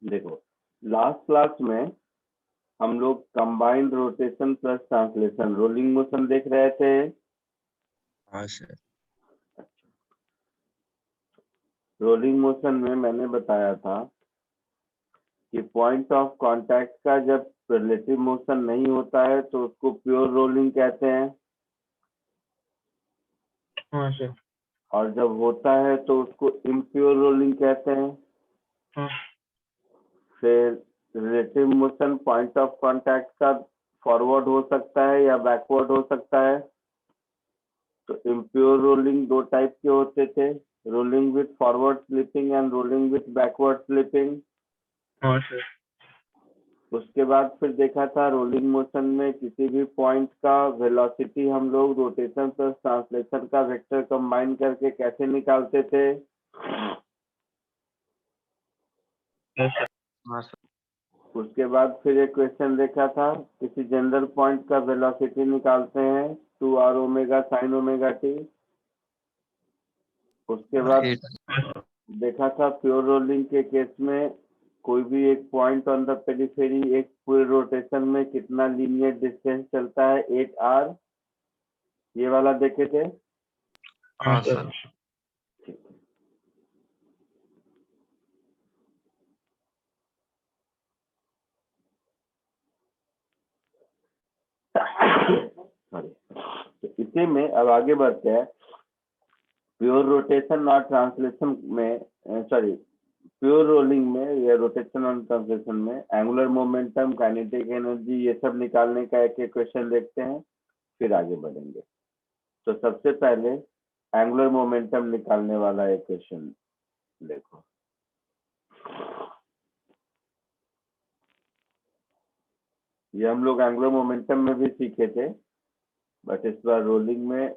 देखो, last class में हम लोग combined rotation plus translation rolling motion देख रहे थे। हाँ सर। रोलिंग मोशन में मैंने बताया था कि पॉइंट ऑफ कांटेक्ट का जब रिलेटिव मोशन नहीं होता है तो उसको प्योर रोलिंग कहते हैं, हाँ सर। और जब होता है तो उसको इम्प्योर रोलिंग कहते हैं। हाँ। फिर relative motion point of contact का फॉरवर्ड हो सकता है या बैकवर्ड हो सकता है। तो इम्प्योर रोलिंग दो टाइप के होते थे, rolling with forward slipping and rolling with backward slipping. हाँ सर। उसके बाद फिर देखा था रोलिंग मोशन में किसी भी पॉइंट का वेलोसिटी हम लोग रोटेशन प्लस ट्रांसलेशन का वेक्टर कंबाइन करके कैसे निकालते थे। Yes sir. हाँ सर। उसके बाद फिर एक क्वेश्चन देखा था, किसी जनरल पॉइंट का वेलोसिटी निकालते हैं 2r omega sine omega T. उसके बाद देखा था प्योर रोलिंग के केस में कोई भी एक पॉइंट ऑन द पेरिफेरी एक पूरे रोटेशन में कितना लीनियर डिस्टेंस चलता है 8r, ये वाला देखे थे। हाँ सर। सॉरी, तो इसी में अब आगे बढ़ते हैं। प्योर रोटेशन और ट्रांसलेशन में सॉरी प्योर रोलिंग में या रोटेशन और ट्रांसलेशन में एंगुलर मोमेंटम, काइनेटिक एनर्जी, ये सब निकालने का एक एक क्वेश्चन देखते हैं, फिर आगे बढ़ेंगे। तो सबसे पहले एंगुलर मोमेंटम निकालने वाला एक क्वेश्चन देखो। ये हम लोग एंगुलर मोमेंटम में भी सीखे थे, बट इस बार रोलिंग में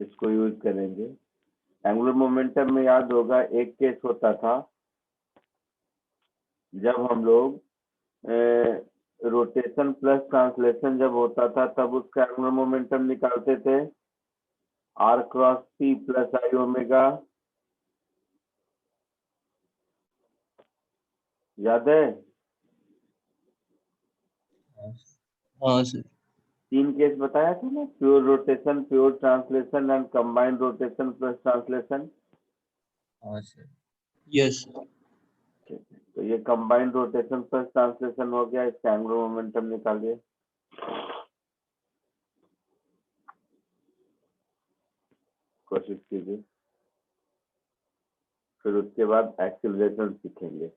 इसको यूज करेंगे। एंगुलर मोमेंटम में याद होगा एक केस होता था जब हम लोग रोटेशन प्लस ट्रांसलेशन जब होता था तब उसका एंगुलर मोमेंटम निकालते थे r cross p plus I omega, याद है? हाँ सर। तीन केस बताया था ना, pure rotation, pure translation and combined rotation plus translation. हाँ सर। Yes sir. तो ये कंबाइंड रोटेशन प्लस ट्रांसलेशन हो गया, इसका एंगुलर मोमेंटम निकालिए। कोशिश कीजिए, फिर उसके बाद एक्सीलरेशन सीखेंगे।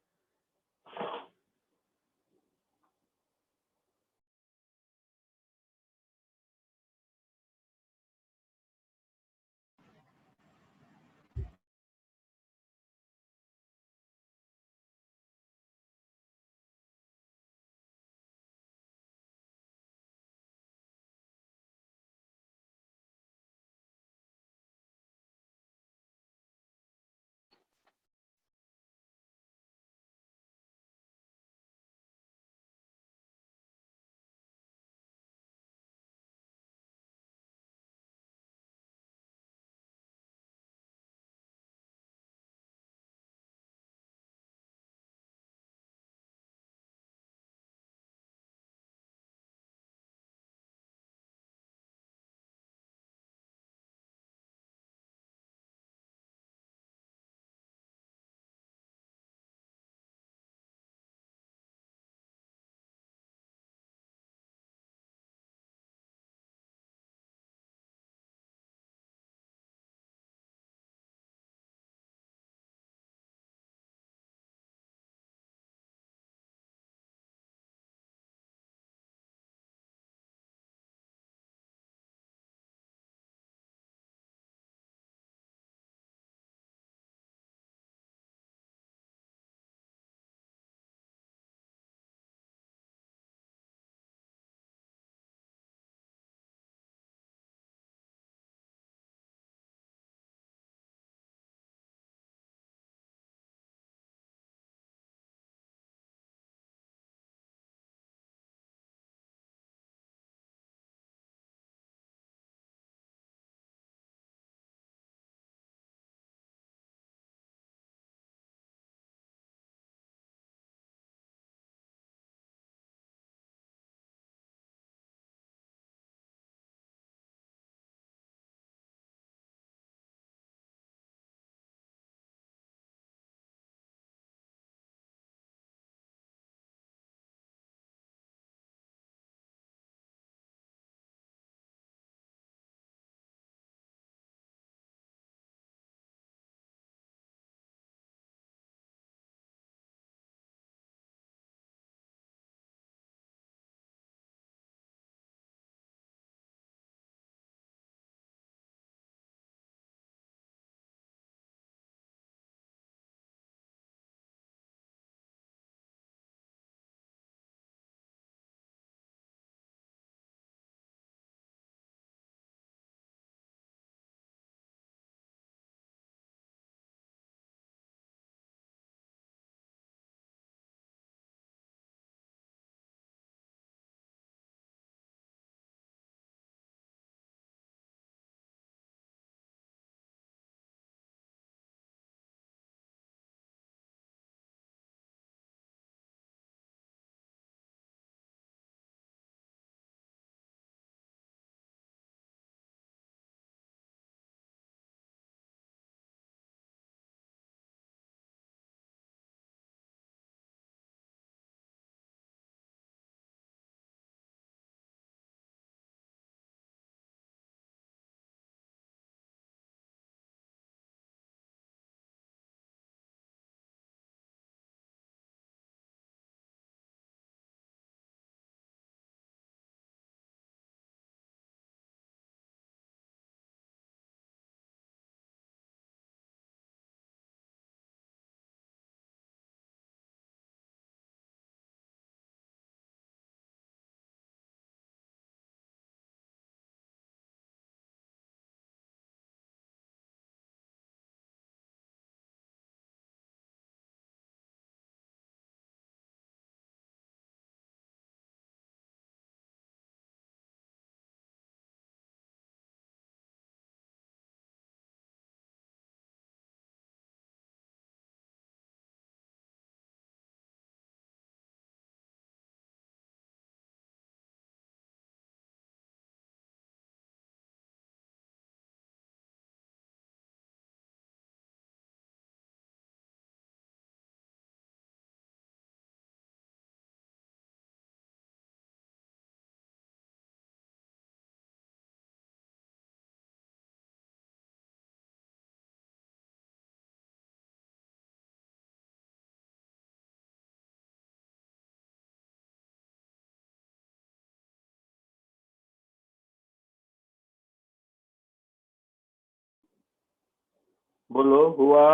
बोलो हुआ।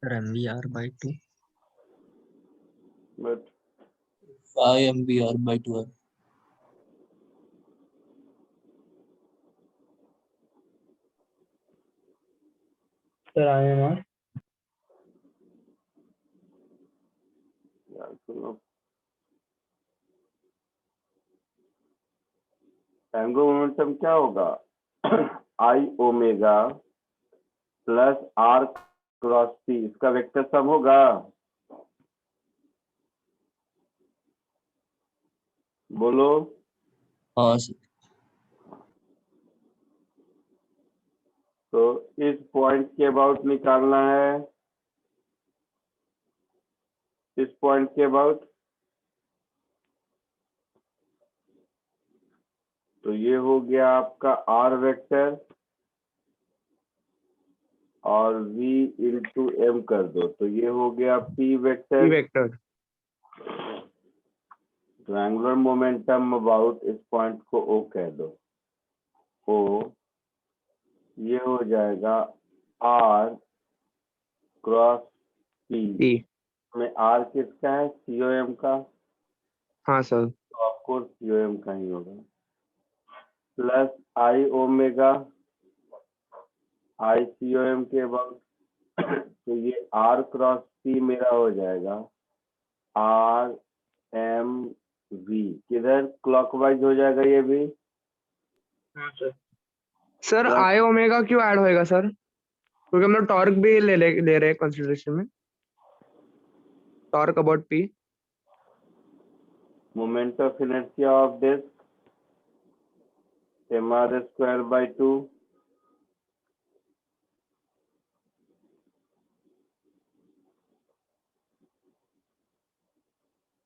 Sir, MBR/2. But 5 MBR/12. Sir IMR यार सुनो, एंगुलर मोमेंटम क्या होगा? I omega plus R cross T, इसका वेक्टर सम होगा। बोलो। हाँ सर। तो इस पॉइंट के अबाउट निकालना है, इस पॉइंट के अबाउट। तो ये हो गया आपका आर वेक्टर और v इंटू एम कर दो, तो ये हो गया p वेक्टर। वेक्टर। तो एंगुलर मोमेंटम अबाउट इस पॉइंट को o कह दो। o ये हो जाएगा r क्रॉस p ई। में r किसका है? COM का। हाँ सर। तो ऑफकोर्स COM का ही होगा। Plus I omega I COM के अबाउट। तो ये r क्रॉस p मेरा हो जाएगा r m v, किधर क्लॉकवाइज हो जाएगा ये भी। हाँ sir. Sir plus I omega क्यों ऐड होएगा सर? क्योंकि हम लोग टॉर्क भी ले रहे हैं कंसिडरेशन में। Torque about P. Moment of inertia of disc mr²/2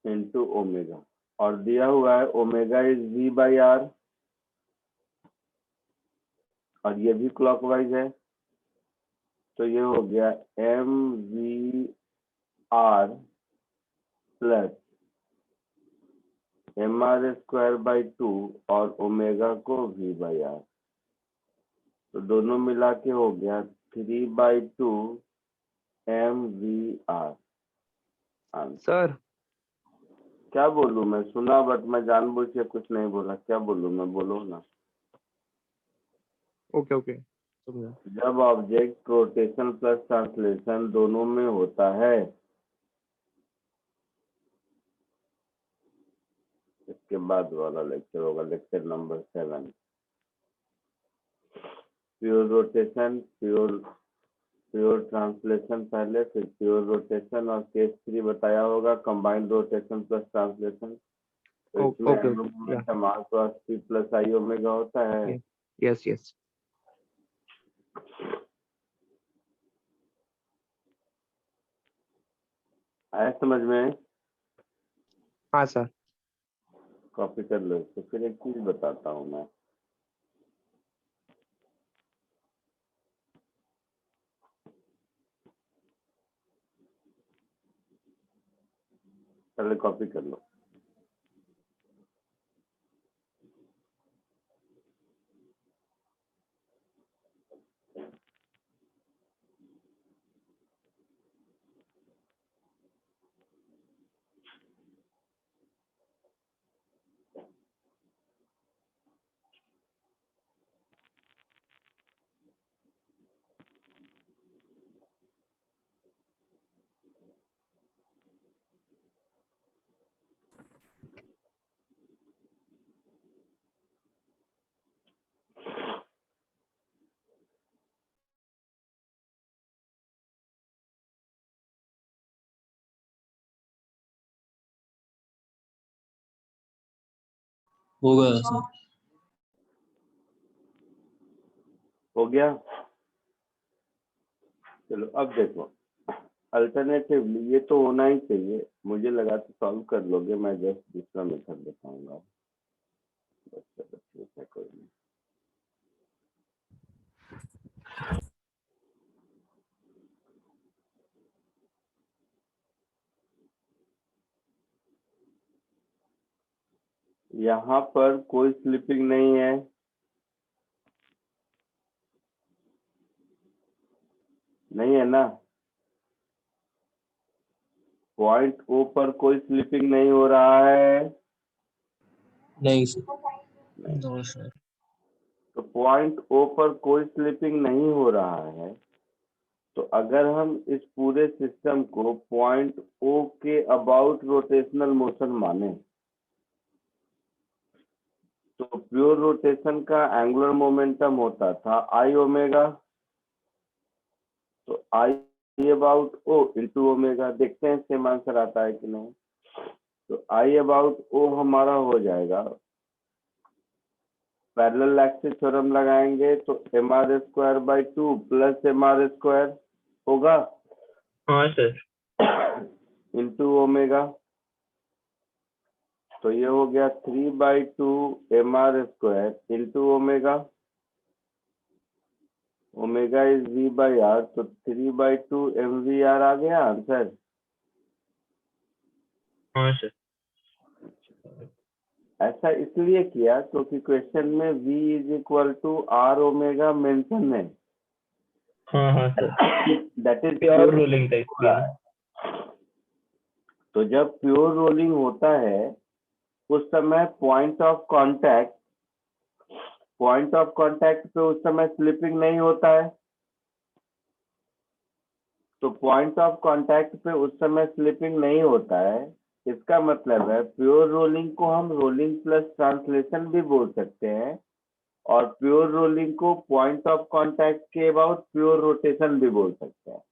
into omega, और दिया हुआ है ओमेगा इज v/r, और ये भी क्लॉकवाइज है। तो ये हो गया mvr प्लस mr²/2 और ओमेगा को v/r, तो दोनों मिला के हो गया 3/2 mvr। सर क्या बोलूं मैं? सुना बट मैं जानबूझ के कुछ नहीं बोला। क्या बोलूं मैं? बोलो ना। ओके ओके समझा। जब ऑब्जेक्ट रोटेशन प्लस ट्रांसलेशन दोनों में होता है, इसके बाद वाला लेक्चर होगा lecture number 7। Pure rotation, pure translation पहले, फिर प्योर रोटेशन, और केस 3 बताया होगा कंबाइंड रोटेशन प्लस ट्रांसलेशन। तो इसमें ओके ओके या momentum r cross p plus I omega होता है। Yes yes. आया समझ में? हाँ सर। कॉपी कर लो। तो फिर एक चीज बताता हूँ मैं। पहले कॉपी कर लो। हो गया सर। हो गया? चलो अब देखो, अल्टरनेटिवली ये तो होना ही चाहिए। मुझे लगा तो सॉल्व कर लोगे, मैं जस्ट दूसरा मेथड बताऊंगा। बस चलो ठीक है, कोई नहीं। यहाँ पर कोई स्लिपिंग नहीं है, नहीं है ना? पॉइंट ओ पर कोई स्लिपिंग नहीं हो रहा है। नहीं सर। No sir. तो पॉइंट ओ पर कोई स्लिपिंग नहीं हो रहा है, तो अगर हम इस पूरे सिस्टम को पॉइंट ओ के अबाउट रोटेशनल मोशन माने, तो प्योर रोटेशन का एंगुलर मोमेंटम होता था आई ओमेगा। तो I about O into omega. देखते हैं सेम आंसर आता है कि नहीं। तो आई अबाउट ओ हमारा हो जाएगा, पैरेलल एक्सिस थ्योरम लगाएंगे तो M R square by 2 plus M R square होगा हाँ सर। Into omega. तो ये हो गया 3/2 M R square into omega. Omega is V by R, तो 3/2 एम वी आर आ गया आंसर। हाँ सर। ऐसा इसलिए किया क्योंकि क्वेश्चन में v is equal to R omega mention है। हाँ हाँ sir. That is pure rolling type की है। तो जब प्योर रोलिंग होता है उस समय पॉइंट ऑफ कांटेक्ट पे उस समय स्लिपिंग नहीं होता है। तो पॉइंट ऑफ कांटेक्ट पे उस समय स्लिपिंग नहीं होता है, इसका मतलब है प्योर रोलिंग को हम रोलिंग प्लस ट्रांसलेशन भी बोल सकते हैं, और प्योर रोलिंग को पॉइंट ऑफ कांटेक्ट के अबाउट प्योर रोटेशन भी बोल सकते हैं।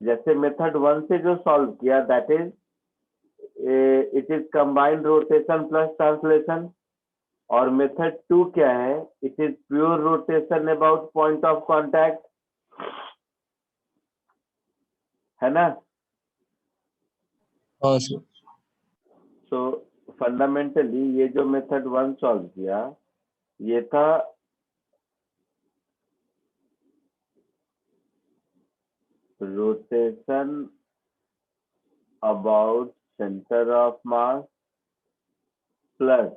जैसे मेथड 1 से जो सॉल्व किया, that is it is combined rotation plus translation. और मेथड 2 क्या है? It is pure rotation about point of contact, है ना? हाँ सर। सो फंडामेंटली ये जो मेथड 1 सॉल्व किया, ये था rotation about centre of mass plus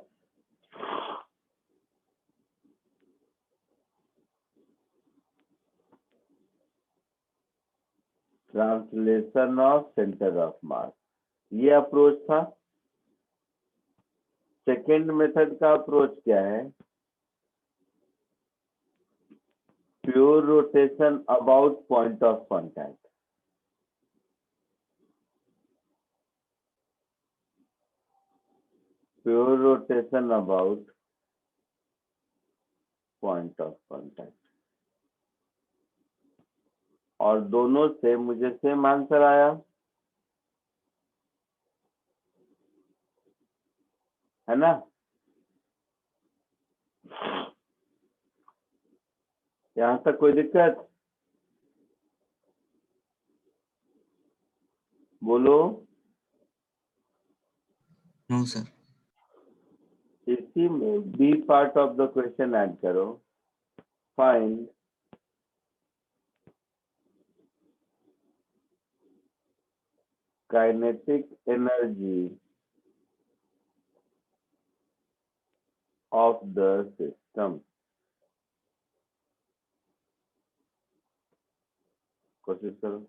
translation of centre of मास, ये अप्रोच था। सेकेंड मेथड का अप्रोच क्या है? Pure rotation about point of contact. Pure rotation about point of contact, और दोनों से मुझे सेम आंसर आया, है ना? यहाँ तक कोई दिक्कत? बोलो। No sir. इसी में B part of the question add करो। Find kinetic energy of the system. कोशिश करो।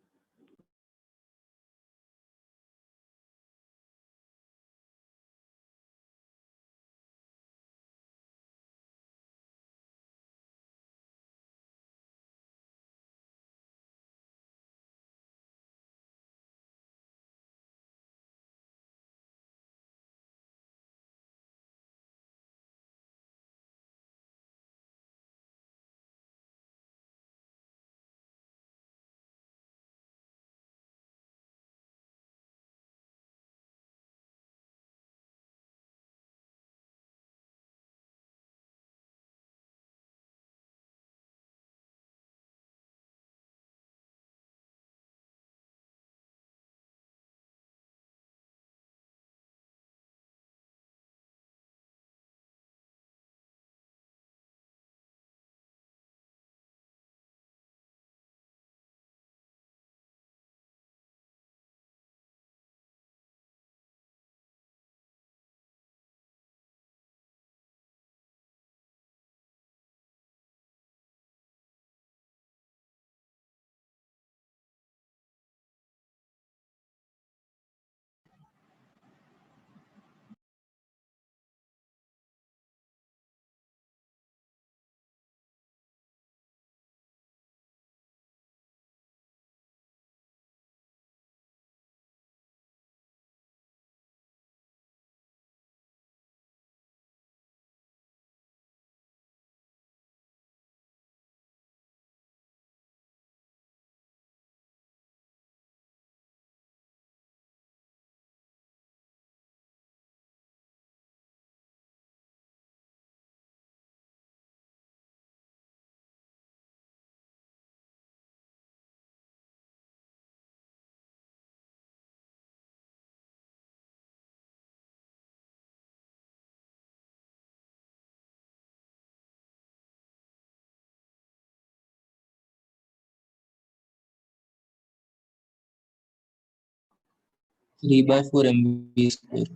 3/4 mv square.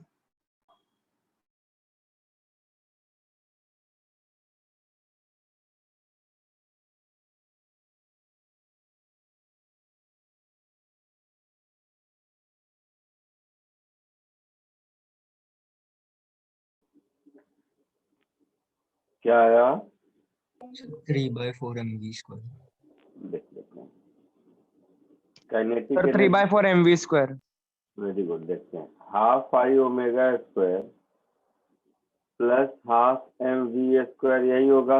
क्या आया? 3/4 mv square. देख लेते हैं kinetic sir 3/4 mv square. Very good. देखते हैं half I omega square plus half M V square, यही होगा.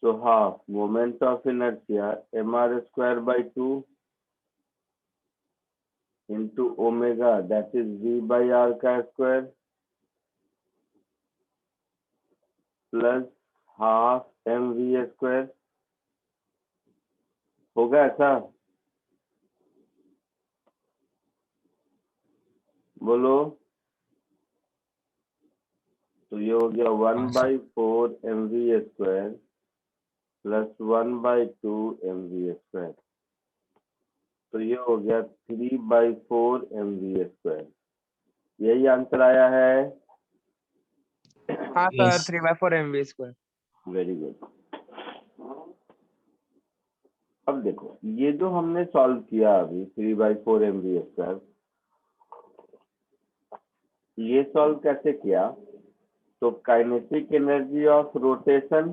तो half moment of inertia M R square by 2 into omega that is V by R का square plus half M V square. होगा ऐसा? बोलो. तो ये हो गया 1/4 M V square plus 1/2 M V square. तो ये हो गया 3/4 एम वी स्क्वायर. यही आंसर आया है. हाँ sir, Yes. 3/4 mv square. Very good. अब देखो ये जो हमने सॉल्व किया अभी 3/4 एम वी स्क्वायर, ये सॉल्व कैसे किया? तो kinetic energy of rotation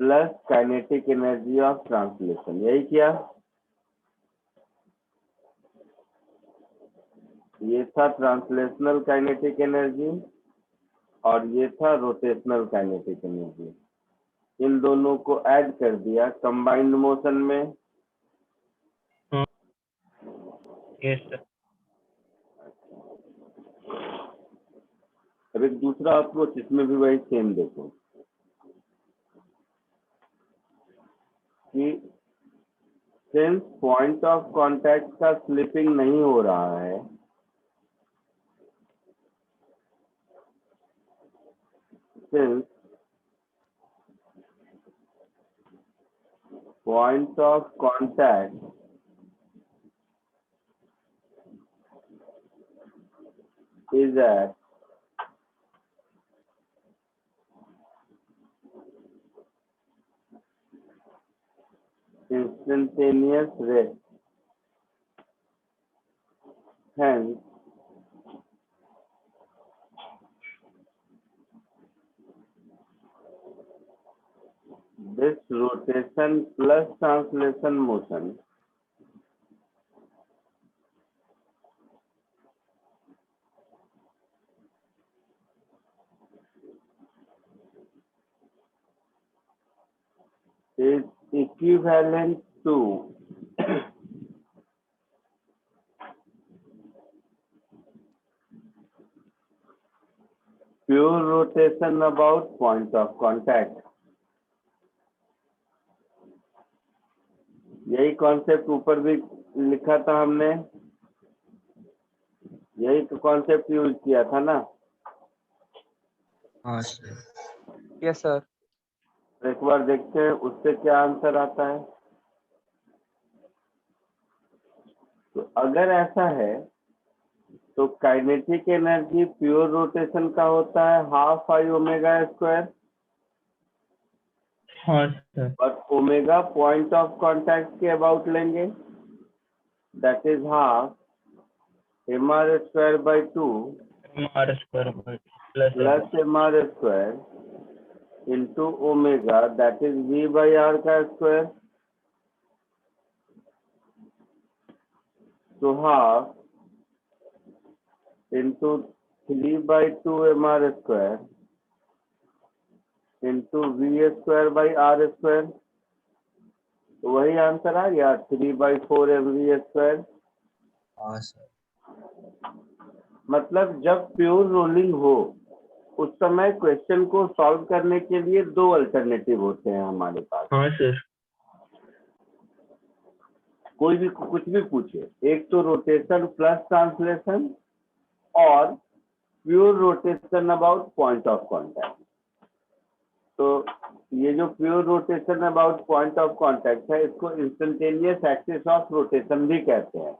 plus kinetic energy of translation, यही किया. ये था ट्रांसलेशनल काइनेटिक एनर्जी और ये था रोटेशनल काइनेटिक एनर्जी. इन दोनों को ऐड कर दिया कंबाइंड मोशन में. Yes sir. अब एक दूसरा अप्रोच, इसमें भी वही सेम देखो कि सिंस पॉइंट ऑफ कांटेक्ट का स्लिपिंग नहीं हो रहा है, since point of contact is at instantaneous rate. Hence, this rotation plus translation motion is equivalent to pure rotation about point of contact. यही कॉन्सेप्ट ऊपर भी लिखा था हमने, यही कॉन्सेप्ट यूज किया था ना. हाँ सर. Yes sir. एक बार देखते हैं उससे क्या आंसर आता है. तो अगर ऐसा है तो काइनेटिक एनर्जी प्योर रोटेशन का होता है हाफ आई ओमेगा स्क्वायर, हाँ सर. और ओमेगा पॉइंट ऑफ कांटेक्ट के अबाउट लेंगे, that is half M R square by 2 mr square plus M R square into omega that is V by R का square. तो half into 3/2 M R square into V square by R square. तो वही answer आ गया 3/4 M V square. हाँ sir. मतलब जब pure rolling हो उस समय क्वेश्चन को सॉल्व करने के लिए दो अल्टरनेटिव होते हैं हमारे पास. हाँ सर. कोई भी कुछ भी पूछे, एक तो रोटेशन प्लस ट्रांसलेशन और pure rotation about point of contact. तो ये जो pure rotation about point of contact है, इसको इंस्टेंटेनियस एक्सिस ऑफ रोटेशन भी कहते हैं।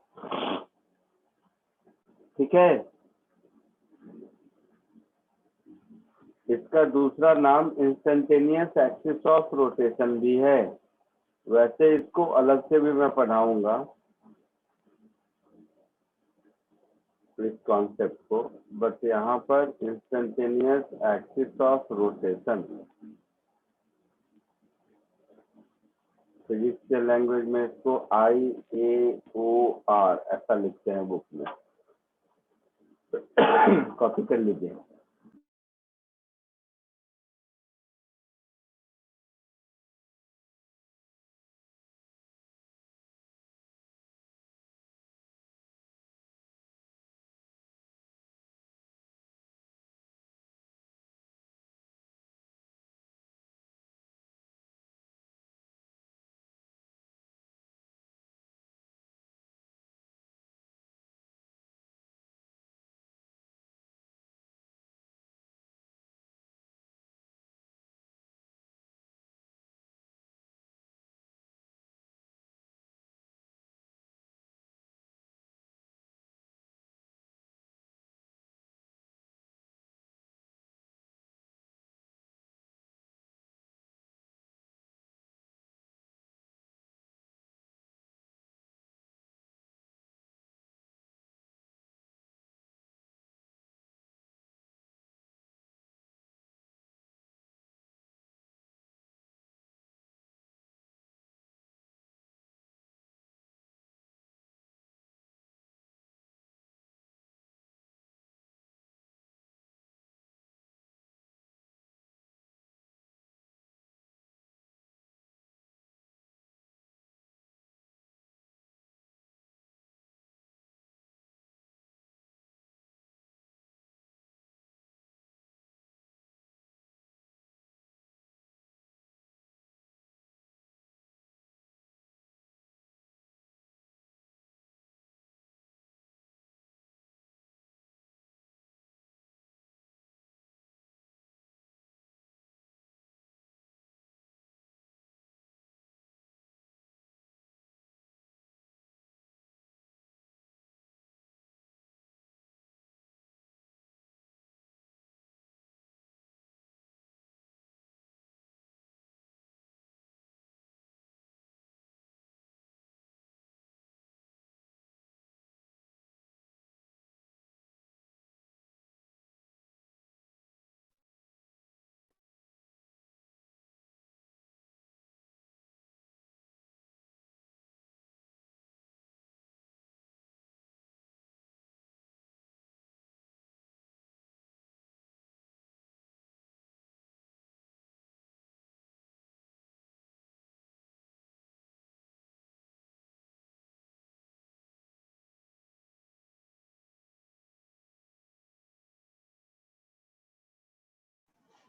ठीक है, इसका दूसरा नाम इंस्टेंटेनियस एक्सिस ऑफ रोटेशन भी है। वैसे इसको अलग से भी मैं पढ़ाऊंगा इस कॉन्सेप्ट को, बट यहाँ पर instantaneous axis of rotation physics के लैंग्वेज में इसको IAOR ऐसा लिखते हैं बुक में। कॉपी कर लीजिए।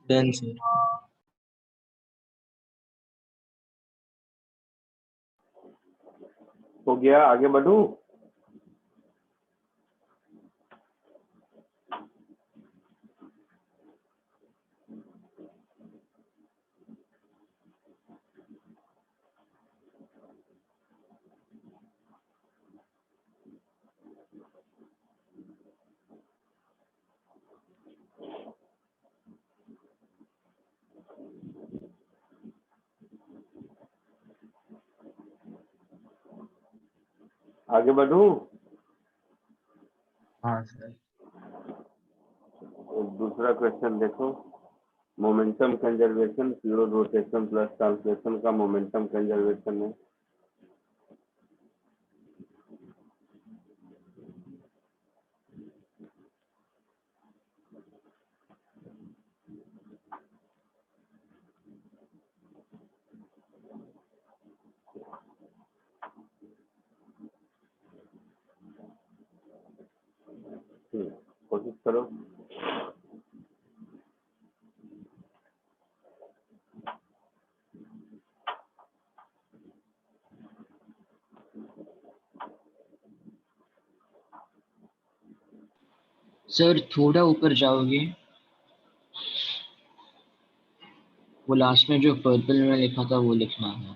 Done, sir. हो गया, आगे बढ़ूं? आगे बढ़ूं? हाँ सर। दूसरा क्वेश्चन देखो, momentum conservation, pure rotation plus translation का मोमेंटम कंजर्वेशन है। कोशिश करो। सर थोड़ा ऊपर जाओगे? वो लास्ट में जो पर्पल में लिखा था वो लिखना है।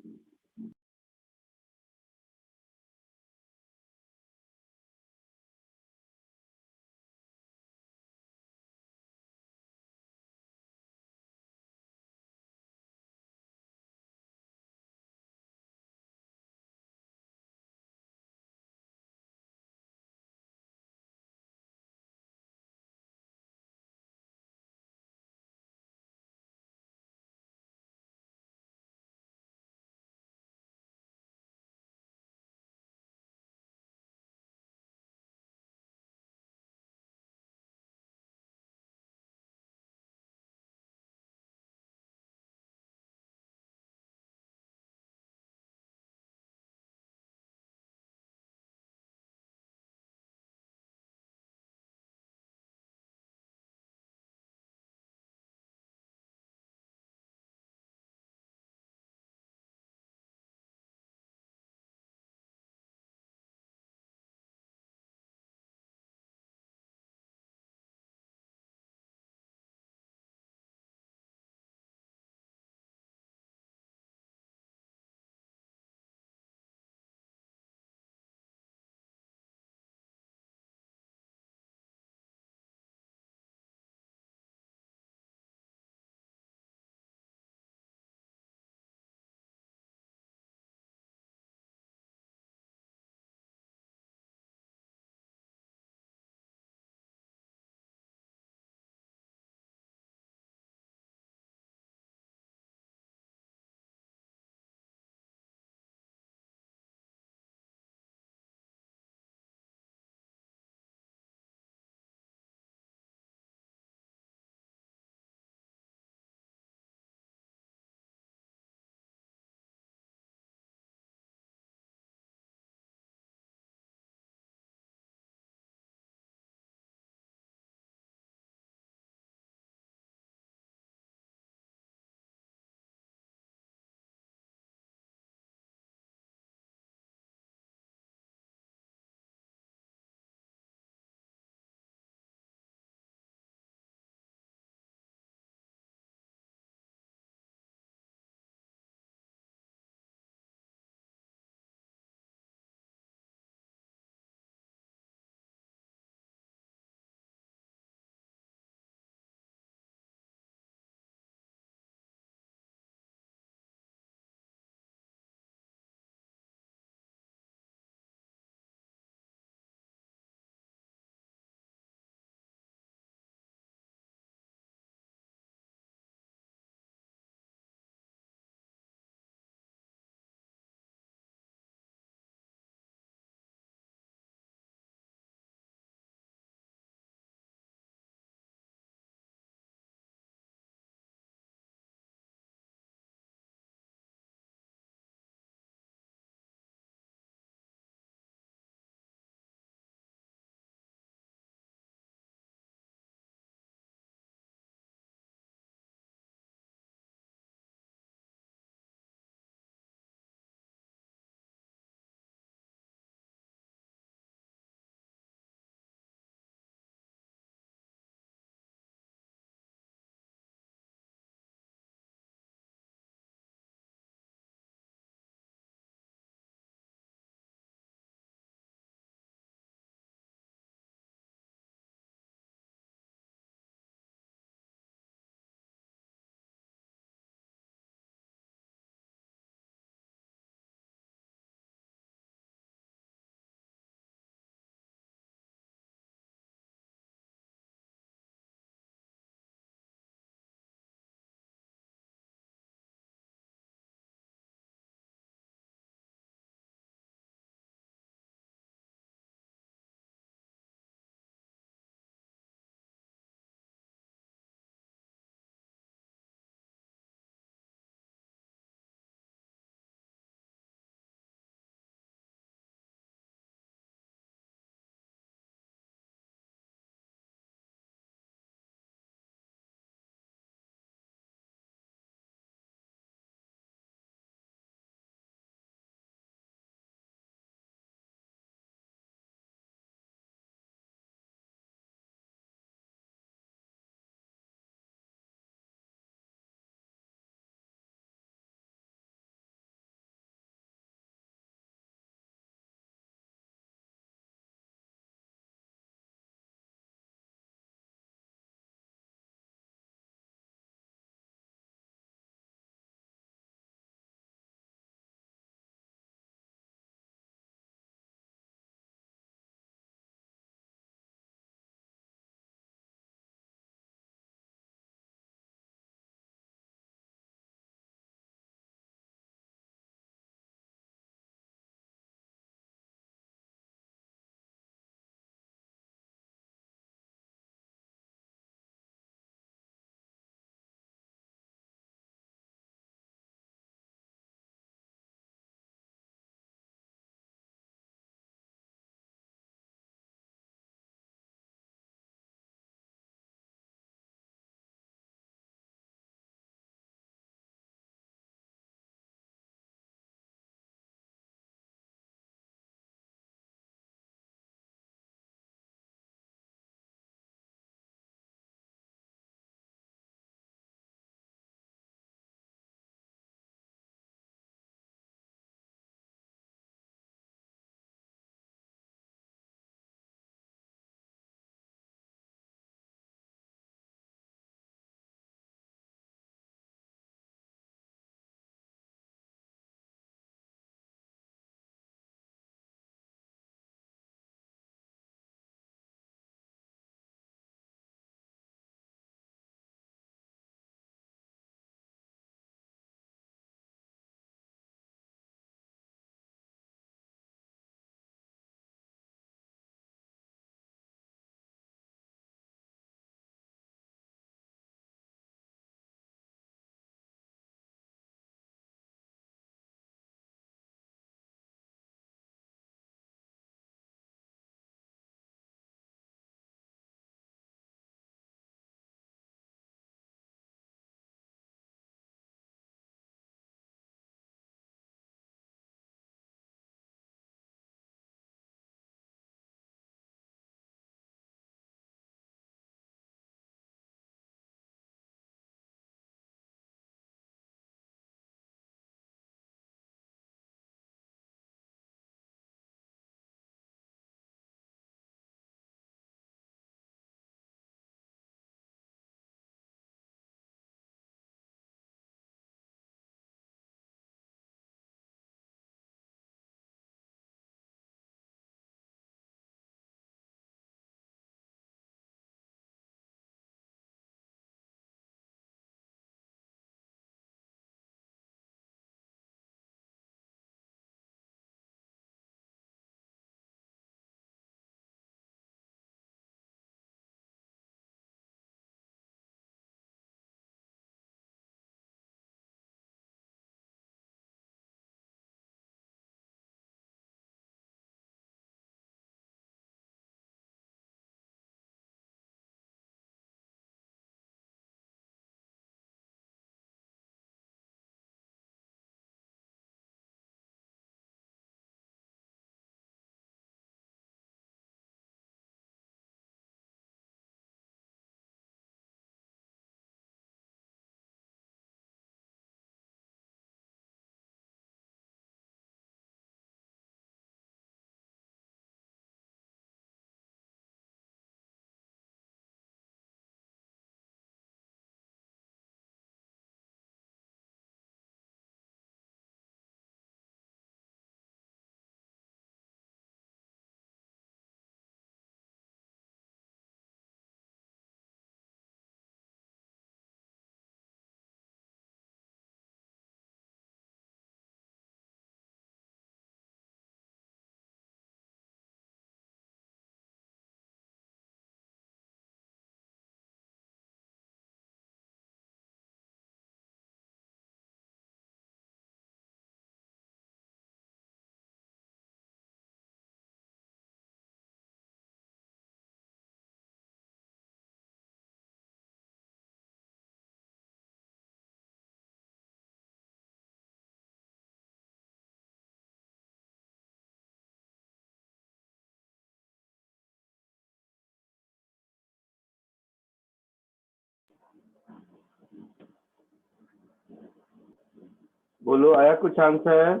बोलो, आया कुछ आंसर?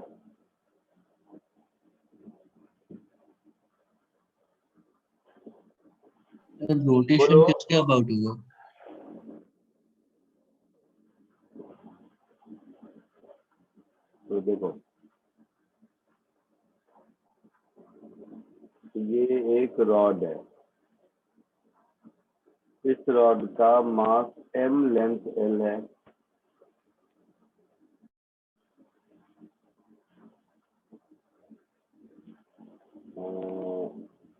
रोटेशन बोलो। किसके अबाउट होगा? तो देखो, ये एक रॉड है, इस रॉड का मास m, लेंथ l है।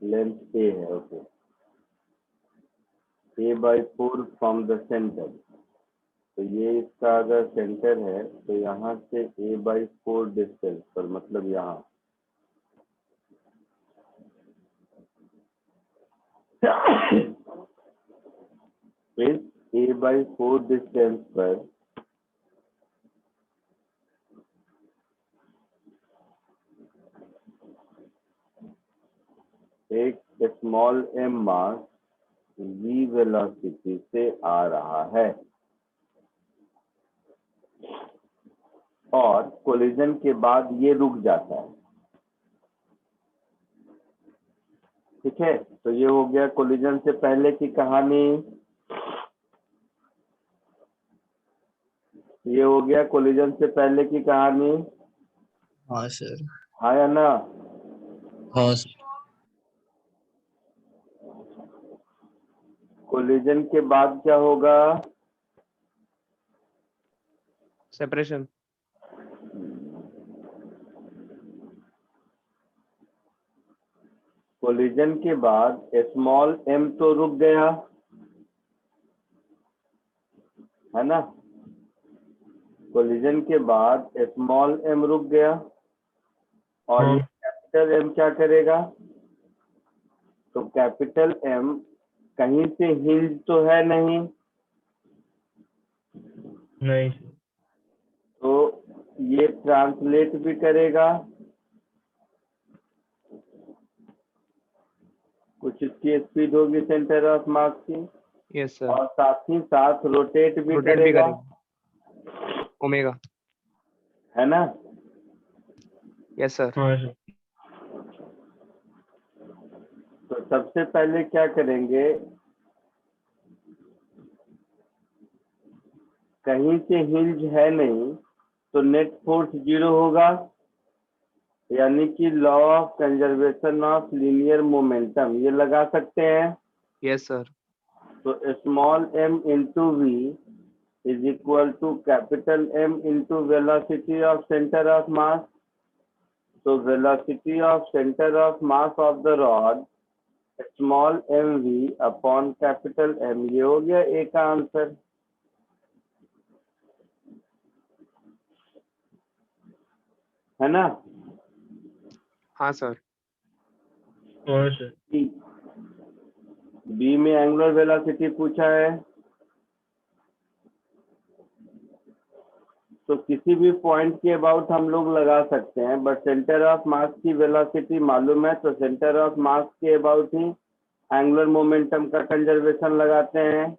लेंथ a है, okay. a/4 from the centre, तो ये इसका अगर सेंटर है तो यहाँ से a/4 डिस्टेंस पर, मतलब यहाँ इस a/4 डिस्टेंस पर एक स्मॉल m मास v वेलोसिटी से आ रहा है, और कोलिजन के बाद ये रुक जाता है। ठीक है, तो ये हो गया कोलिजन से पहले की कहानी। ये हो गया कोलिजन से पहले की कहानी। हाँ सर। हाँ या ना? हाँ सर। कोलिजन के बाद क्या होगा? सेपरेशन। कोलिजन के बाद स्मॉल m तो रुक गया, है ना? कोलिजन के बाद स्मॉल m रुक गया, और ये कैपिटल M क्या करेगा? तो कैपिटल M कहीं से हिंज तो है नहीं, तो ये ट्रांसलेट भी करेगा, कुछ इसकी स्पीड होगी सेंटर ऑफ मास की, यस सर। और साथ ही साथ रोटेट भी रोटेट भी करेगा, करेगा, ओमेगा। है ना? Yes sir. तो सबसे पहले क्या करेंगे, कहीं से हिंज है नहीं तो नेट फोर्स 0 होगा, यानी कि law of conservation of linear momentum ये लगा सकते हैं। Yes sir. तो small m into v is equal to capital M into velocity of centre of mass. तो velocity of centre of mass of the rod small mv upon capital M, ये हो गया ए का आंसर, है ना? हाँ sir. B में angular velocity पूछा है, तो किसी भी पॉइंट के अबाउट हम लोग लगा सकते हैं, बट सेंटर ऑफ मास की वेलोसिटी मालूम है, तो सेंटर ऑफ मास के अबाउट ही एंगुलर मोमेंटम का कंजर्वेशन लगाते हैं।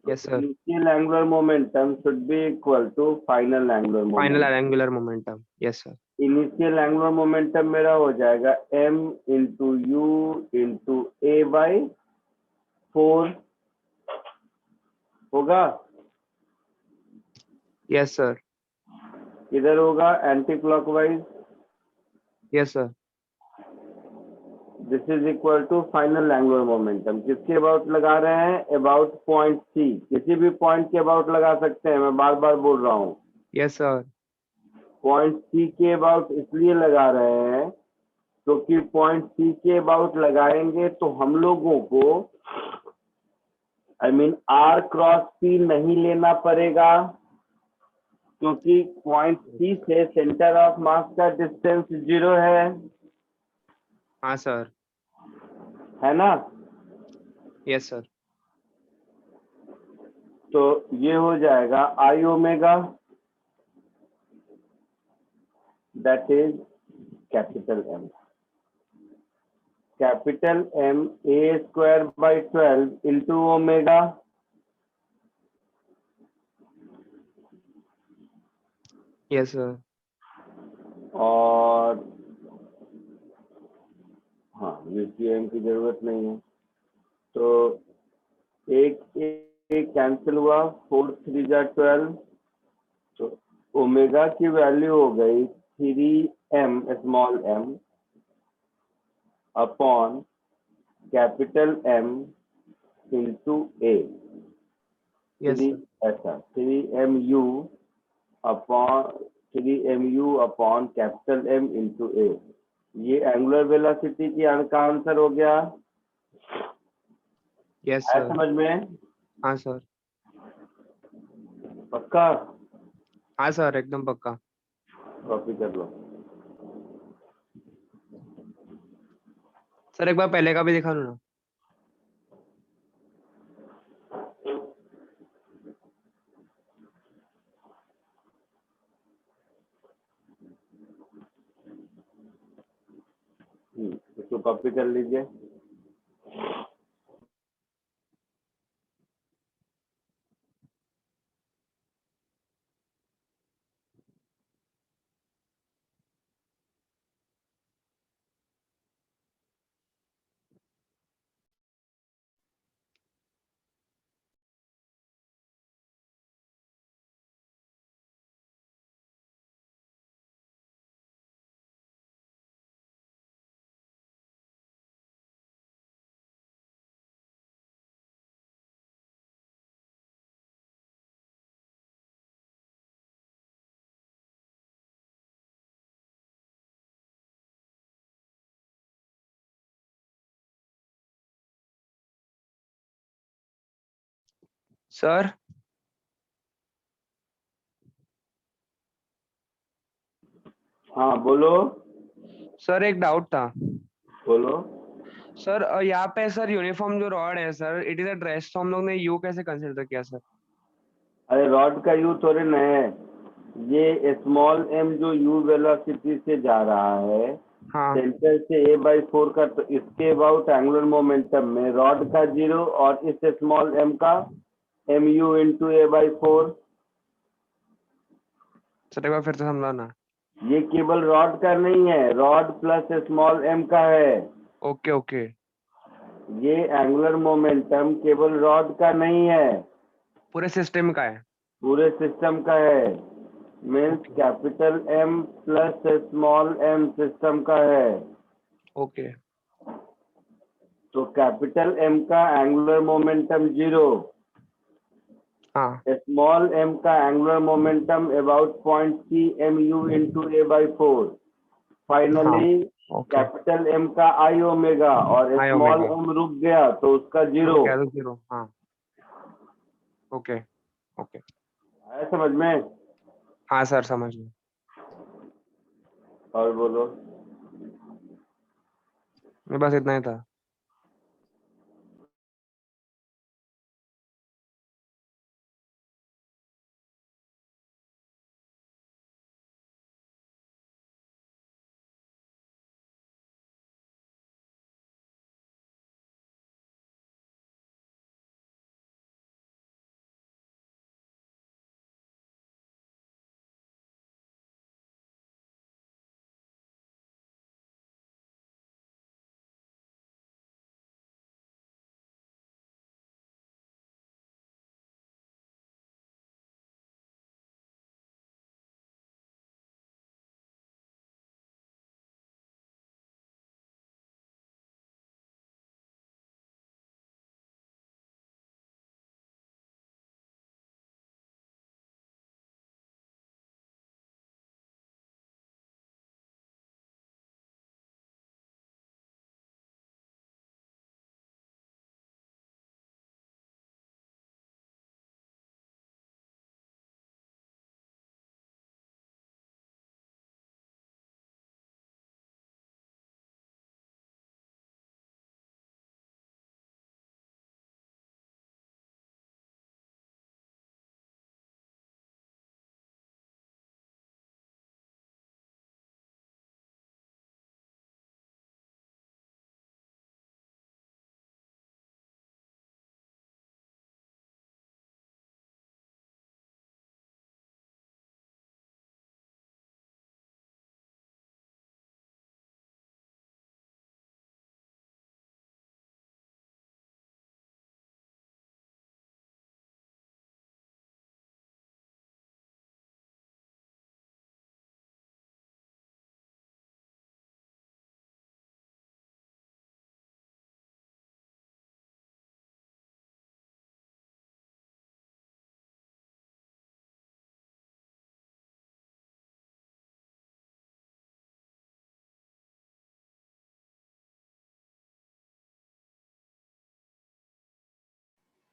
Yes sir. Initial angular momentum should be equal to final angular final momentum. Angular momentum. Yes sir. Initial angular momentum मेरा हो जाएगा m into u into a/4 होगा। Yes sir. इधर होगा anticlockwise, yes sir. This is equal to final angular momentum. किसके about लगा रहे हैं? अबाउट पॉइंट सी, किसी भी पॉइंट के अबाउट लगा सकते हैं, मैं बार बार बोल रहा हूँ। Yes sir. पॉइंट सी के अबाउट इसलिए लगा रहे हैं क्योंकि पॉइंट सी के अबाउट लगाएंगे तो हम लोगों को आर क्रॉस पी नहीं लेना पड़ेगा, क्योंकि पॉइंट सी से सेंटर ऑफ मास का डिस्टेंस 0 है। हाँ सर। है ना? Yes sir. तो ये हो जाएगा I omega, that is capital M। Capital M a²/12 into omega, Yes, sir. और हाँ वीसीएम की जरूरत नहीं है, तो एक एक कैंसिल हुआ, 4 3 जा 12, तो ओमेगा की वैल्यू हो गई 3m small m upon capital M into a, Yes, sir. ऐसा 3mu upon capital M into a, ये एंगुलर वेलोसिटी का आंसर हो गया। Yes, है sir. समझ में? हाँ सर, पक्का? हाँ सर, एकदम पक्का। कॉपी कर लो। सर एक बार पहले का भी दिखा लो ना। इसको कॉपी कर लीजिए। सर हाँ बोलो। सर एक डाउट था। बोलो। सर यहाँ पे सर यूनिफॉर्म जो रॉड है sir, it is a dress, तो हम लोग ने यू कैसे कंसिडर किया सर? अरे रॉड का यू थोड़े न है, ये स्मॉल m जो u वेलोसिटी से जा रहा है हाँ, सेंटर से a/4 का, तो इसके अबाउट एंगुलर मोमेंटम में रॉड का 0 और इस स्मॉल m का mu इंटू a/4। सर एक बार फिर से समझाना। ये केवल रॉड का नहीं है, रॉड प्लस स्मॉल m का है। ओके ओके, ये एंगुलर मोमेंटम केवल रॉड का नहीं है, पूरे सिस्टम का है। पूरे सिस्टम का है। Means okay capital M plus small m system का है। ओके, तो कैपिटल M का एंगुलर मोमेंटम 0, हाँ स्मॉल m का angular momentum about 0.3 mu into a/4। हाँ, फाइनली ओके। कैपिटल M का I ओमेगा, और आई स्मॉल ओमेगा m रुक गया तो उसका 0। रुक गया तो 0। हाँ, ओके ओके। आया समझ में? हाँ सर, समझ गए। और बोलो। मेरे बस इतना ही था।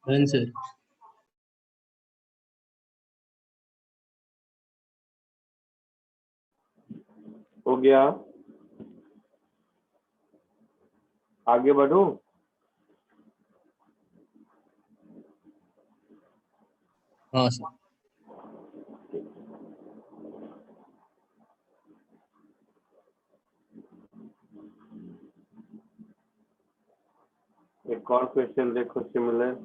Run, sir. हो गया, आगे बढ़ूं? हाँ सर। एक और क्वेश्चन देखो सिमिलर।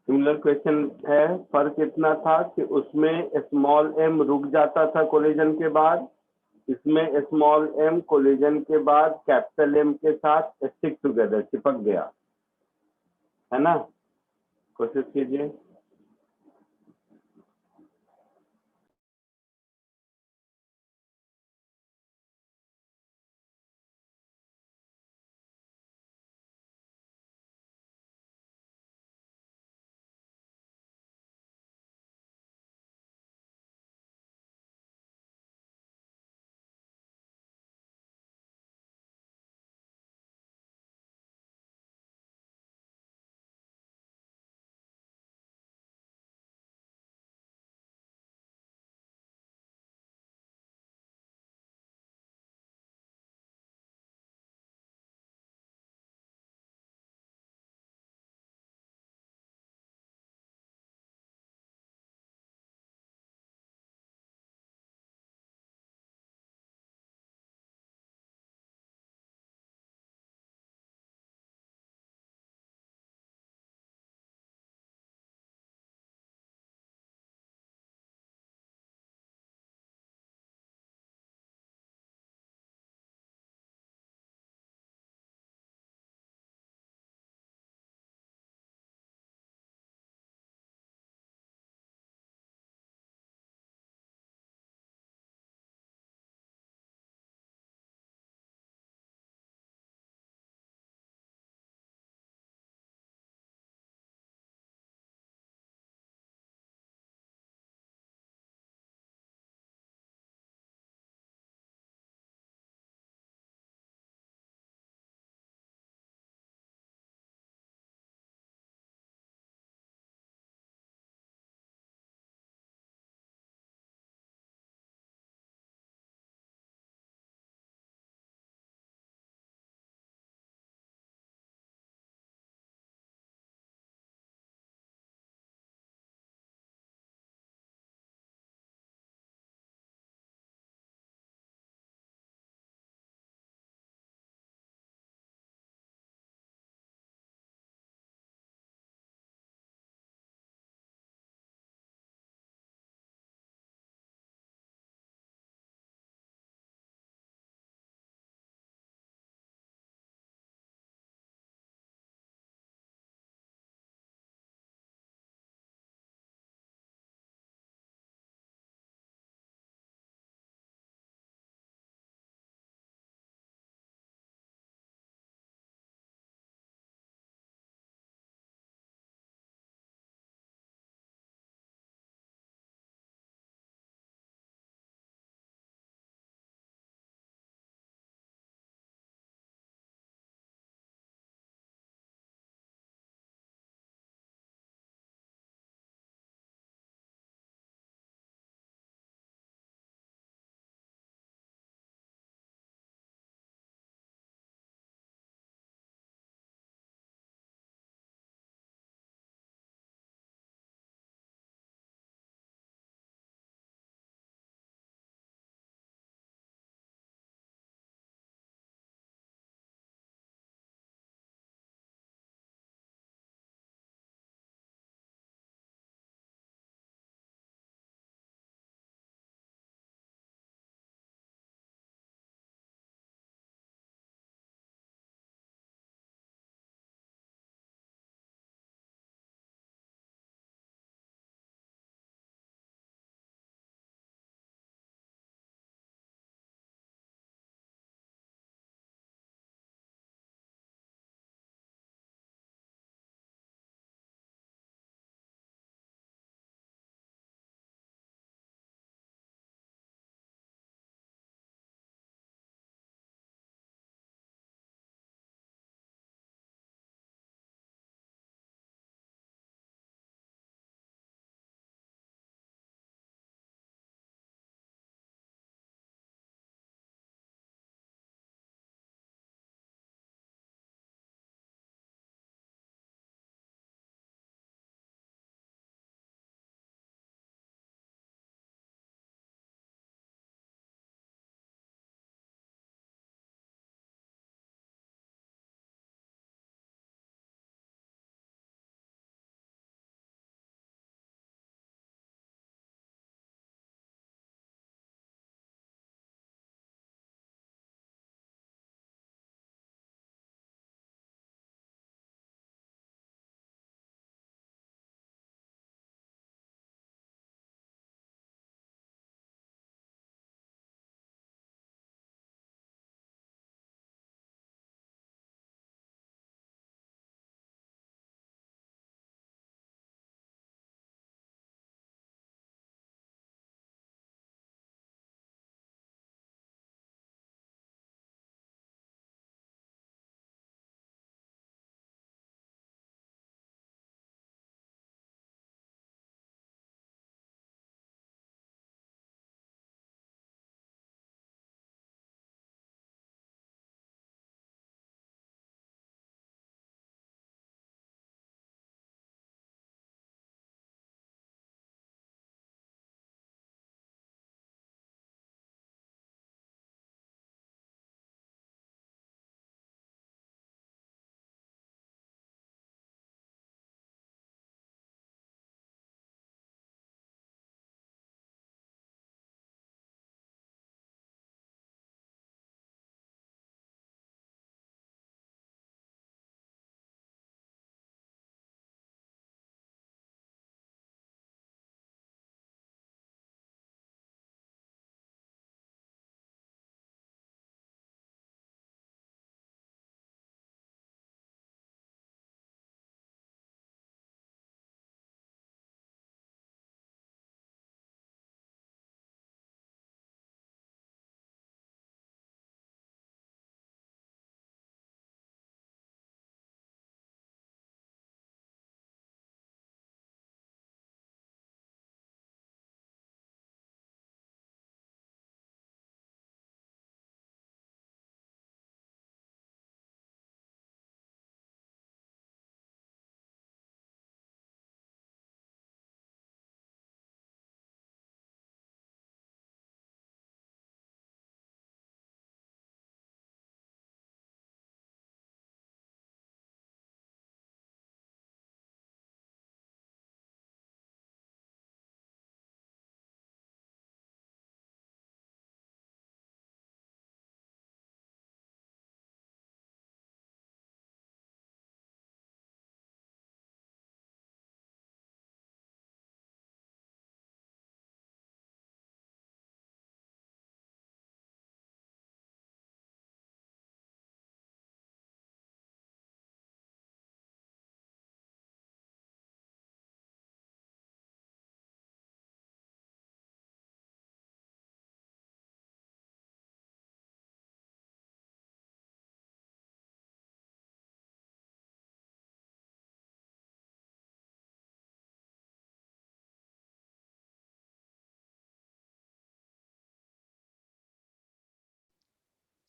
सिमिलर क्वेश्चन है, फर्क इतना था कि उसमें स्मॉल m रुक जाता था कोलिजन के बाद, इसमें स्मॉल m कोलिजन के बाद कैपिटल M के साथ स्टिक टुगेदर, चिपक गया, है ना? कोशिश कीजिए।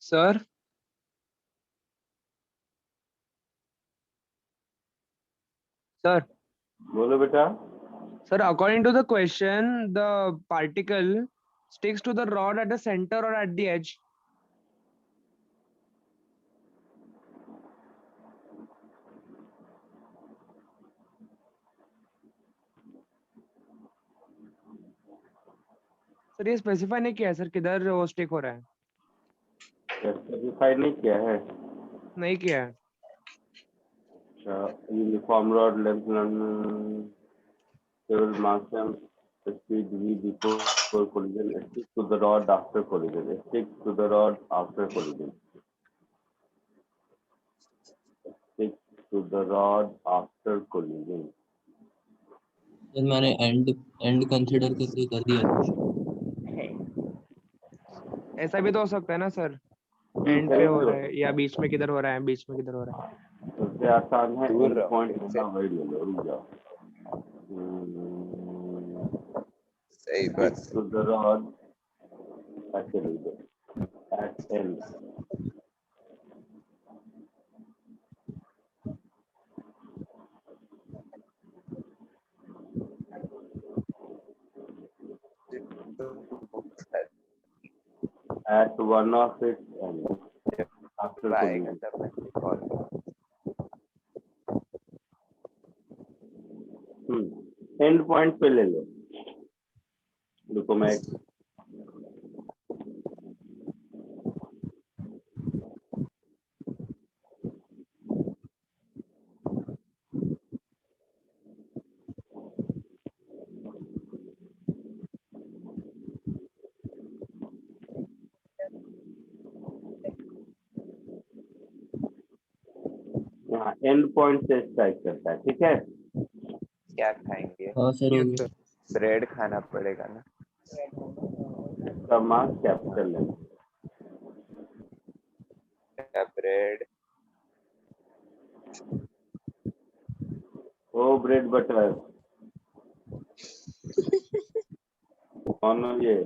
Sir, sir, बोलो बेटा। sir, according to the question, the particle sticks to the rod at the center or at the edge. Sir ये स्पेसिफाई नहीं किया है सर किधर वो स्टिक हो रहा है, स्पेसिफाई नहीं किया है। नहीं किया है। अच्छा, यूनिफॉर्म रॉड लेंथ केवल mass M speed v before collision, stick to the rod after collision, stick to the rod after collision, stick to the rod after collision। Sir मैंने एंड कंसीडर करके कर दिया क्वेश्चन। ऐसा भी तो हो सकता है ना सर, एंड पे हो रहा है या बीच में किधर हो रहा है, बीच में किधर हो रहा है। सबसे आसान है दूर एंड रहो पॉइंट इनसे। होना, वही ले लो, रुक जाओ। सही बात Stick to the rod at the leader, at end। at one of its end after आएगा collision। तब मैं कॉल एंड पॉइंट पे ले लो। रुको मैं यहाँ एंड पॉइंट से स्ट्राइक करता है, ठीक है। क्या खाएंगे? हाँ सर हो Yes, गया। sir. ब्रेड खाना पड़ेगा ना। इसका मास कैपिटल है। क्या ब्रेड? ओ ब्रेड बटर कौन है ये?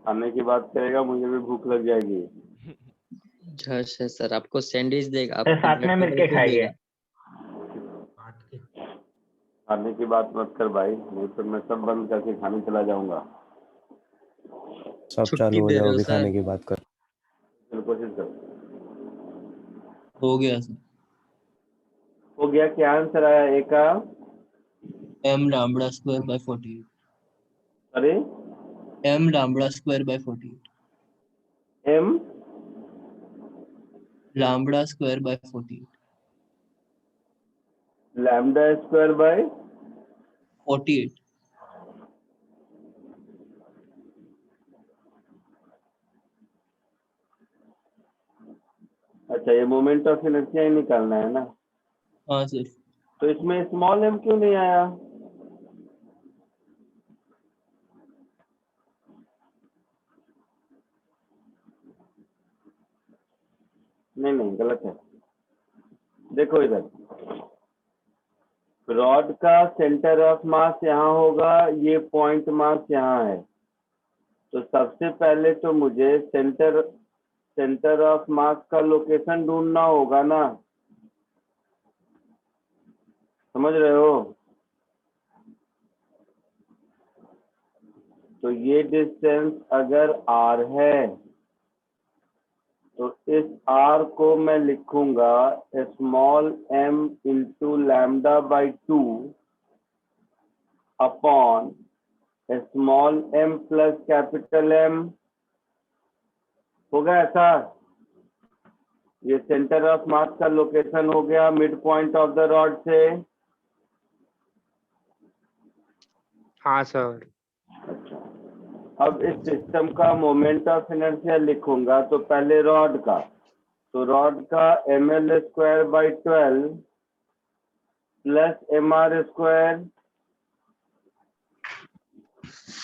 खाने की बात करेगा, मुझे भी भूख लग जाएगी। जश है सर, आपको सैंडविच देगा, सर आपको साथ में ब्रेड मिलके पकौड़े खाएंगे। देगा। खाने की बात मत कर भाई, नहीं तो मैं सब बंद करके खाने चला जाऊंगा। सब छुट्टी चालू हो दे जाओ, रहे हो अभी सर? खाने की बात कर। चलो कोशिश करो। हो गया सर। हो गया, क्या आंसर आया ए का? m lambda square by 48। अरे m lambda square by 48। M lambda square by 48। Lambda square by 48। अच्छा, ये मोमेंट ऑफ इनर्शिया ही निकालना है ना, हाँ सर। तो इसमें स्मॉल एम क्यों नहीं आया? नहीं गलत है। देखो इधर, रॉड का सेंटर ऑफ मास यहाँ होगा, ये पॉइंट मास यहाँ है, तो सबसे पहले तो मुझे सेंटर ऑफ मास का लोकेशन ढूंढना होगा ना, समझ रहे हो? तो ये डिस्टेंस अगर r है तो इस r को मैं लिखूंगा small m into lambda by 2 upon small m plus capital M। होगा ऐसा? ये सेंटर ऑफ मास का लोकेशन हो गया mid point of the rod से। हाँ सर। अच्छा, अब इस सिस्टम का मोमेंट ऑफ इनर्शिया लिखूंगा, तो पहले रॉड का, तो रॉड का ml square by 12 plus mr square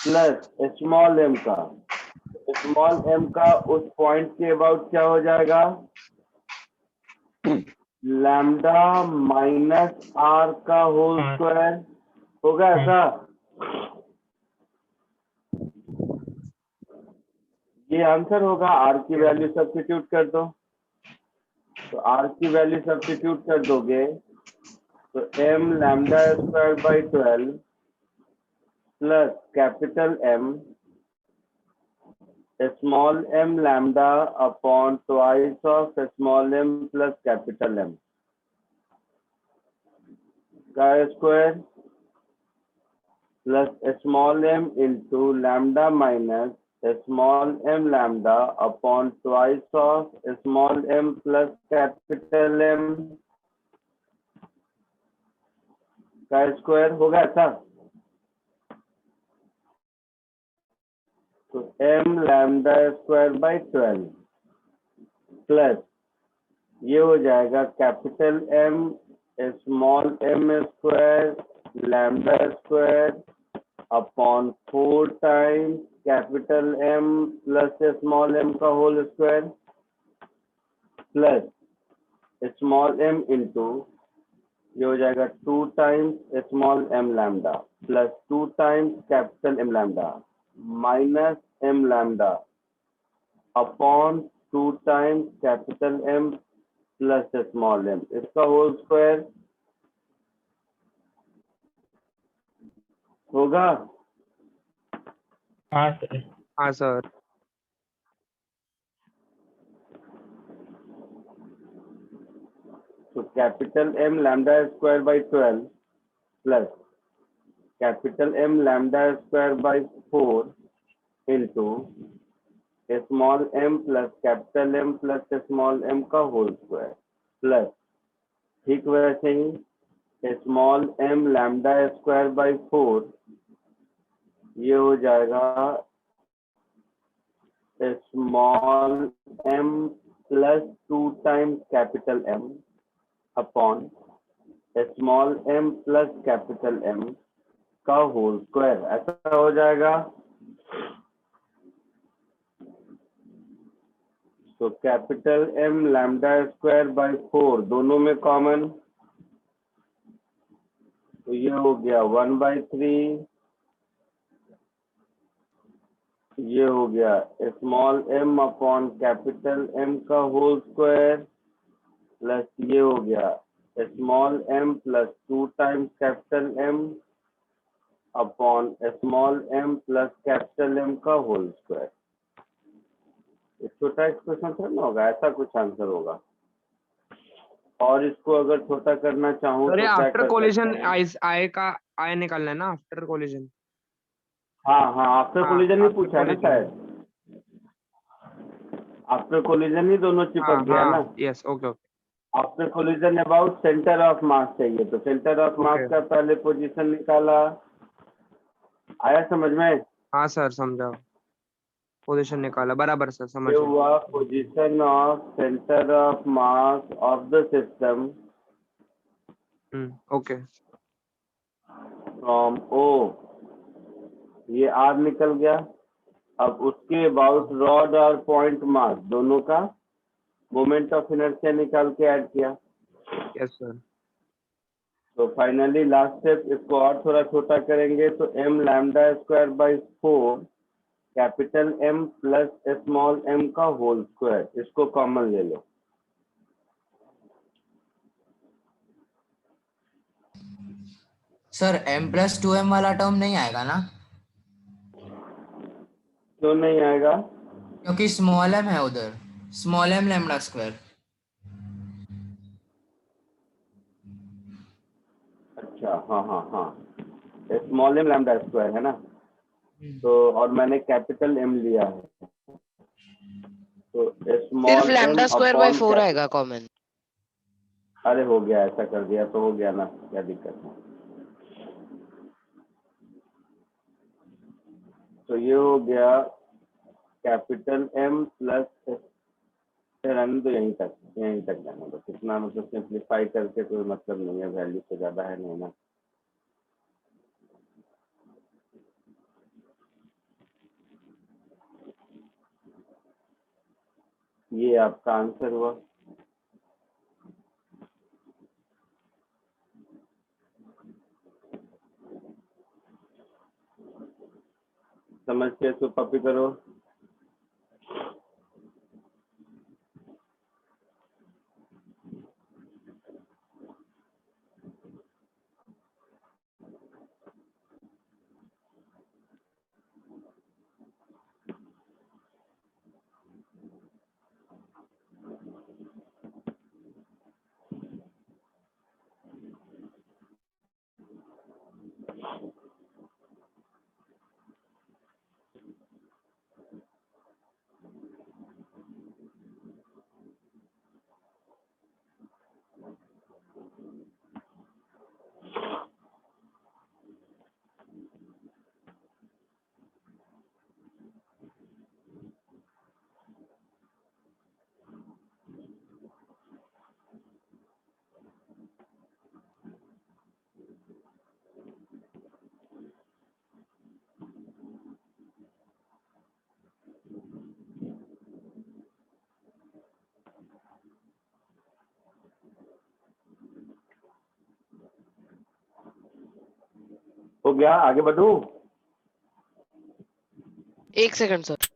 plus small m का, स्मॉल m का उस पॉइंट के अबाउट क्या हो जाएगा? लैम्डा माइनस r का होल स्क्वायर। होगा ऐसा? ये आंसर होगा। आर की वैल्यू सब्स्टिट्यूट कर दो, तो आर की वैल्यू सब्स्टिट्यूट कर दोगे तो m lambda square by 12 plus capital M small m lambda upon twice of small m plus capital M का square plus small m into lambda minus small m lambda upon twice of small m plus capital M का square होगा ऐसा। तो m lambda square by 12 plus ये हो जाएगा capital M small m square lambda square upon 4 times capital M plus small m का whole square plus small m into ये हो जाएगा 2 times small m lambda plus 2 times capital M lambda minus m lambda upon 2 times capital M plus small m इसका whole square होगा। हाँ sir. हाँ sir. तो capital M lambda square by 12 plus capital M lambda square by 4 into small m plus capital M plus small m का whole square plus ठीक वैसे ही small m lambda square by 4 ये हो जाएगा small m plus 2 times capital M upon small m plus capital M का whole square ऐसा हो जाएगा। तो capital M lambda square by 4 दोनों में कॉमन, तो ये हो गया 1/3, ये हो गया small m upon capital M का होल स्क्वायर प्लस ये हो गया small m plus 2 times capital M upon small m plus capital M का होल स्क्वायर। छोटा एक्सप्रेशन थोड़ा ना होगा, ऐसा कुछ आंसर होगा। और इसको अगर छोटा करना चाहूँ सर तो ये क्या आफ्टर कर कोलिजन सकते हैं? आई का आई निकालना है ना, आफ्टर कोलिजन। हाँ हाँ, आफ्टर हाँ कोलिजन ही आफ्टर पूछा है ना कोलिजन। शायद, आफ्टर कोलिजन ही दोनों चिपक हाँ गया ना। हाँ yes okay okay after collision about centre of मास चाहिए, तो सेंटर ऑफ मास ओके। का पहले पोजीशन निकाला। आया समझ में? हाँ सर समझा, पोजीशन निकाला, बराबर सर समझ ये गया। हुआ position of centre of mass of the system okay. From O, ये R निकल गया। अब उसके अबाउट रॉड और पॉइंट मास दोनों का मोमेंट ऑफ इनर्शिया निकाल के ऐड किया। Yes sir. तो फाइनली लास्ट स्टेप, इसको और थोड़ा छोटा करेंगे तो m lambda square by 4 capital M plus small m का होल स्क्वायर, इसको कॉमन ले लो। सर m+2m वाला टर्म नहीं आएगा ना, क्यों नहीं आएगा? क्योंकि स्मॉल m है उधर, स्मॉल m लैम्डा स्क्वायर। अच्छा हाँ हाँ हाँ, स्मॉल m लैम्डा स्क्वायर है ना, तो और मैंने कैपिटल M लिया है, तो सिर्फ small m lambda square bye upon 4 आएगा कॉमन। अरे हो गया, ऐसा कर दिया तो हो गया ना, क्या दिक्कत है। तो ये हो गया कैपिटल M प्लस, रहने दो यहीं तक जाना बस, इतना मतलब सिंप्लीफाई करके कोई मतलब नहीं है, वैल्यू से ज्यादा है नहीं ना। ये आपका आंसर हुआ। समझ के इसको कॉपी करो। हो गया, आगे बढ़ूं? एक सेकंड सर।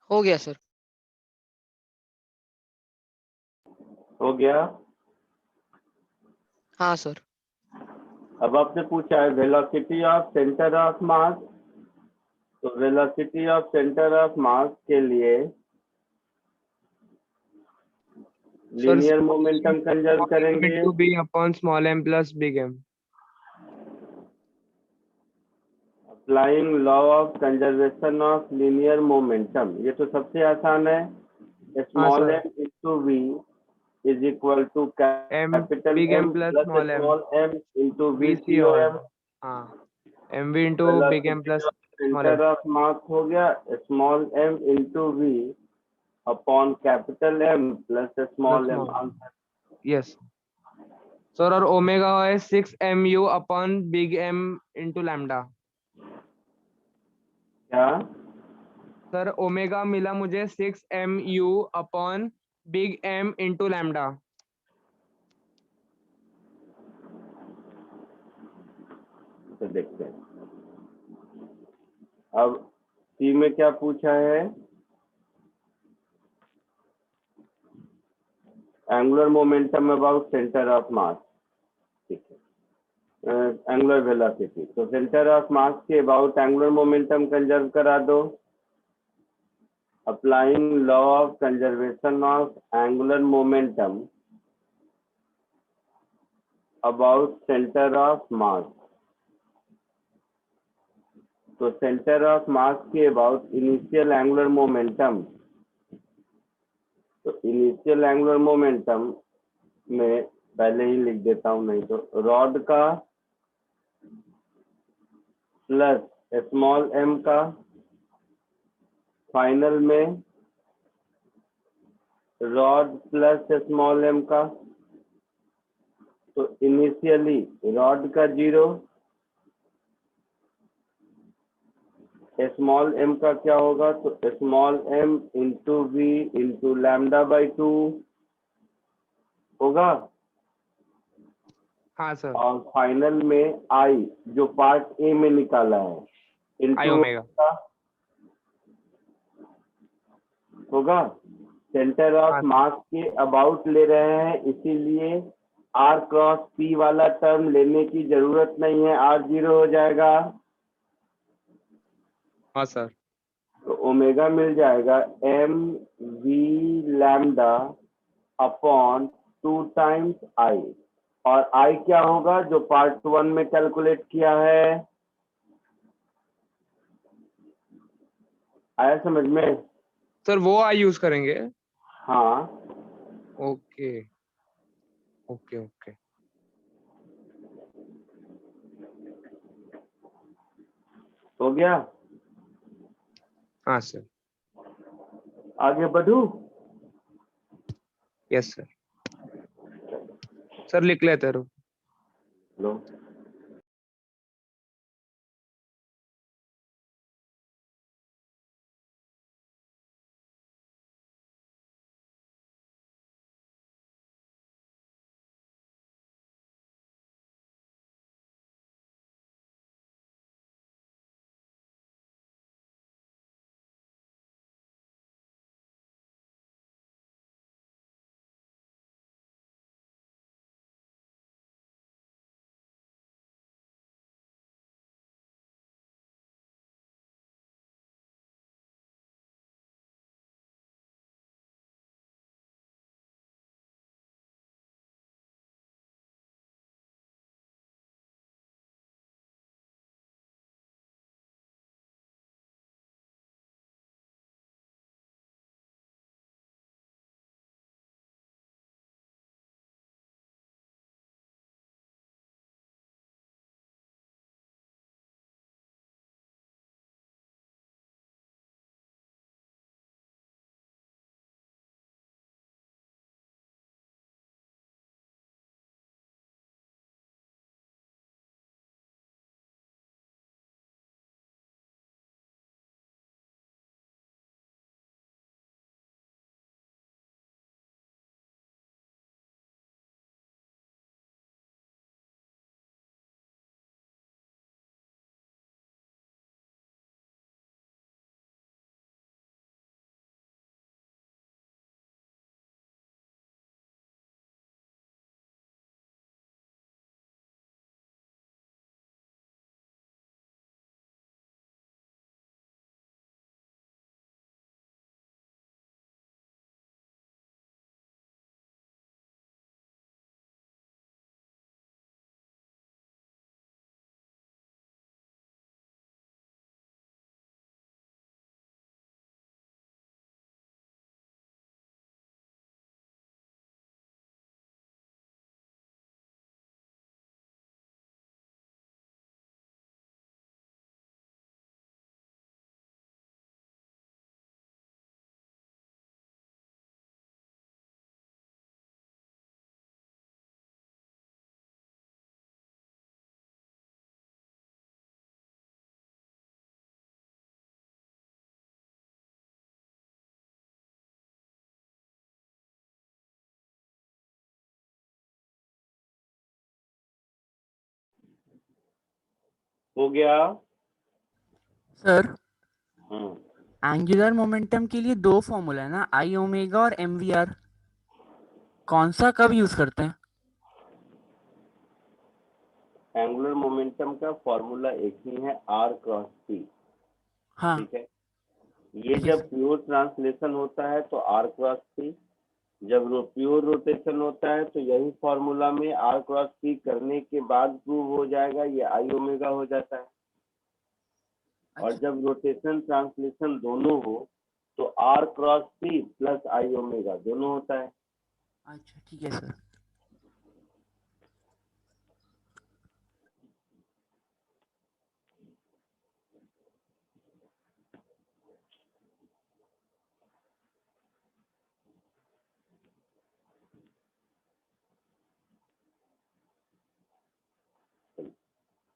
हो गया सर। हो गया। हाँ सर। अब आपने पूछा है velocity of centre of mass, तो velocity of centre of mass के लिए सर लीनियर मोमेंटम कंजर्व करेंगे। To be upon small m plus big m। Applying law of conservation of linear momentum, ये तो सबसे आसान है। Small sir. m into V is equal to capital big M M plus plus small m small m into VC और VCOM। हाँ mv into big M plus small m। Centre of mass हो गया small m into V upon capital M plus small m। Yes sir, और omega है 6mu upon big M into lambda. क्या? Sir omega मिला मुझे 6mu upon big M into lambda. तो देखते हैं अब सी में क्या पूछा है। Angular momentum about centre of mass, ठीक है। एंगुलर वेलोसिटी, तो सेंटर ऑफ मास के अबाउट एंगुलर मोमेंटम कंजर्व करा दो। Applying law of conservation of angular momentum about centre of mass, तो सेंटर ऑफ मास के अबाउट इनिशियल एंगुलर मोमेंटम, तो initial angular momentum में पहले ही लिख देता हूं, नहीं तो रॉड का प्लस स्मॉल m का फाइनल में रॉड प्लस स्मॉल m का, तो इनिशियली रॉड का 0, स्मॉल एम का क्या होगा, तो small M into V into lambda by 2 होगा, हाँ सर, और फाइनल में आई जो पार्ट ए में निकाला है आई इंटू ओमेगा। होगा। सेंटर हाँ ऑफ सर, मास के अबाउट ले रहे हैं, इसीलिए आर क्रॉस पी वाला टर्म लेने की जरूरत नहीं है, आर 0 हो जाएगा, हाँ सर, तो ओमेगा मिल जाएगा M V lambda upon 2 times I, और आई क्या होगा जो पार्ट 1 में कैलकुलेट किया है, आया समझ में? सर वो आई यूज करेंगे। हाँ, ओके ओके ओके। हो गया। हाँ सर, आगे बढ़ू? Yes sir. सर लिख लेते रहो। लो, हो गया। सर हम्म, एंगुलर मोमेंटम के लिए दो फॉर्मूला है ना, आई ओमेगा और एम वी आर, कौन सा कब यूज करते हैं? एंगुलर मोमेंटम का फॉर्मूला एक ही है, आर क्रॉस पी। हाँ ठीक है, ये ठीक है जब सर। प्योर ट्रांसलेशन होता है तो आर क्रॉस पी, जब प्योर रोटेशन होता है तो यही फॉर्मूला में आर क्रॉस पी करने के बाद प्रूव हो जाएगा, ये आई ओमेगा हो जाता है। और अच्छा जब रोटेशन ट्रांसलेशन दोनों हो तो R cross P plus I omega दोनों होता है। अच्छा ठीक है सर।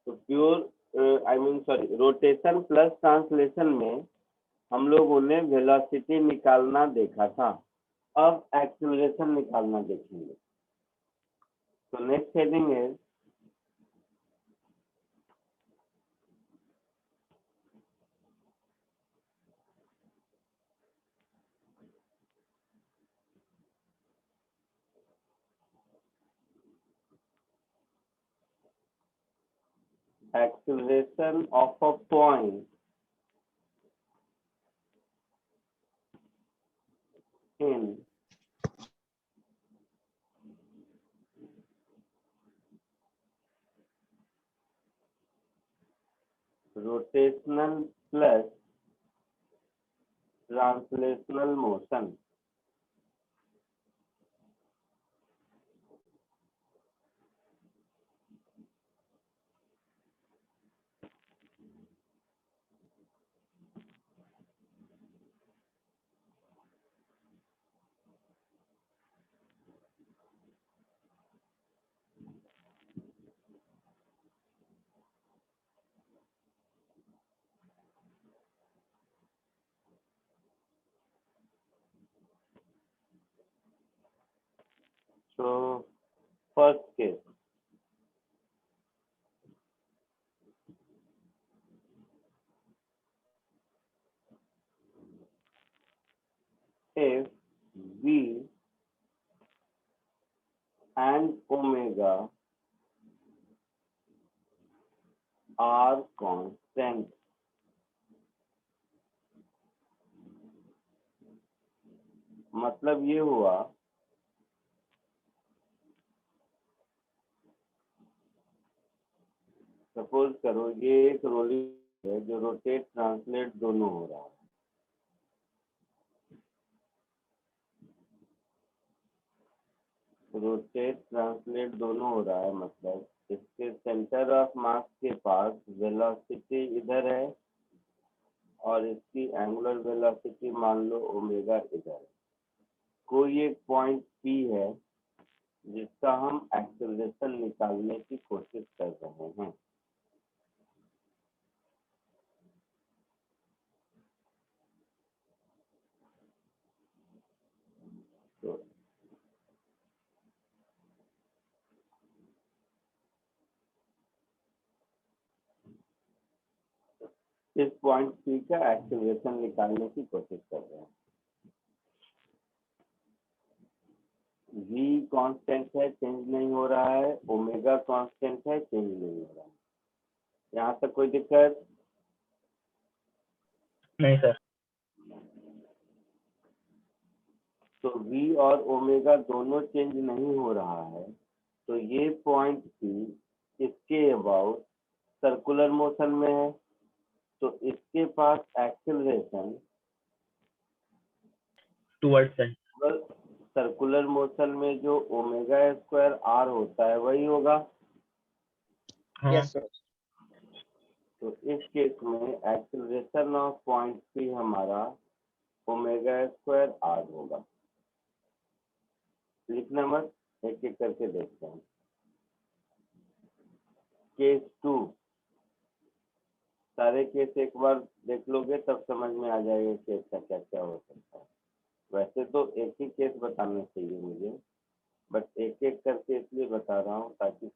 तो pure I mean sorry, rotation plus translation में हम लोगों ने वेलोसिटी निकालना देखा था, अब एक्सीलरेशन निकालना देखेंगे। तो नेक्स्ट हेडिंग है acceleration of a point in rotational plus translational motion। So first case, if V and omega are constant, मतलब ये हुआ सपोज करो ये एक रोलिंग है जो रोटेट ट्रांसलेट दोनों हो रहा है। रोटेट ट्रांसलेट दोनों हो रहा है मतलब इसके सेंटर ऑफ मास के पास वेलोसिटी इधर है और इसकी एंगुलर वेलोसिटी मान लो ओमेगा इधर है। कोई एक पॉइंट P है जिसका हम एक्सेलरेशन निकालने की कोशिश कर रहे हैं। तो इस पॉइंट P का एक्सेलरेशन निकालने की कोशिश कर रहे हैं। V कांस्टेंट है, चेंज नहीं हो रहा है, ओमेगा कांस्टेंट है, चेंज नहीं हो रहा है। यहाँ तक कोई दिक्कत नहीं सर। तो V और ओमेगा दोनों चेंज नहीं हो रहा है, तो ये पॉइंट P इसके अबाउट सर्कुलर मोशन में है, तो इसके पास acceleration towards centre. Circular motion में जो ओमेगा स्क्वायर आर होता है वही होगा। हाँ Yes, sir. तो इस केस में एक्सेलरेशन ऑफ पॉइंट P हमारा ओमेगा स्क्वायर आर होगा। लिखना मत, एक एक करके देखते हैं। केस 2, सारे केस एक बार देख लोगे तब समझ में आ जाएगा केस का क्या क्या हो सकता है। वैसे तो एक ही केस बताना चाहिए मुझे, बट एक एक करके इसलिए बता रहा हूँ ताकि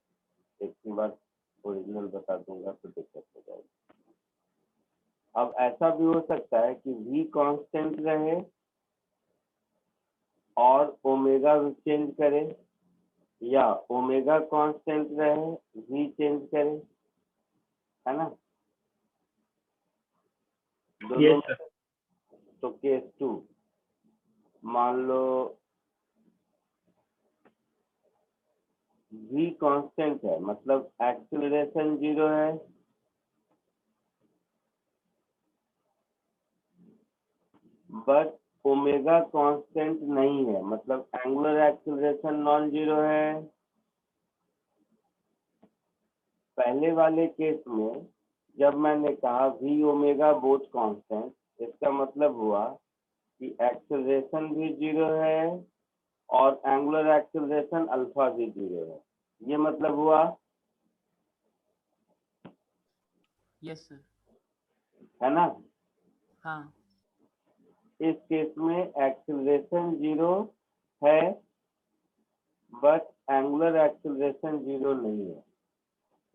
एक ही बार ओरिजिनल बता दूंगा तो दिक्कत हो जाएगी। अब ऐसा भी हो सकता है कि V कांस्टेंट रहे और ओमेगा चेंज करे, या ओमेगा कांस्टेंट रहे V चेंज करे, है ना? दोनों सर। तो केस 2 मान लो V कांस्टेंट है मतलब एक्सेलरेशन 0 है, बट ओमेगा कांस्टेंट नहीं है मतलब एंगुलर एक्सेलरेशन नॉन जीरो है। पहले वाले केस में जब मैंने कहा V ओमेगा बोथ कांस्टेंट, इसका मतलब हुआ कि एक्सेलरेशन भी 0 है और एंगुलर एक्सेलरेशन अल्फा भी 0 है। ये मतलब हुआ यस सर। है ना। हाँ इस केस में एक्सेलरेशन 0 है बट एंगुलर एक्सेलरेशन 0 नहीं है।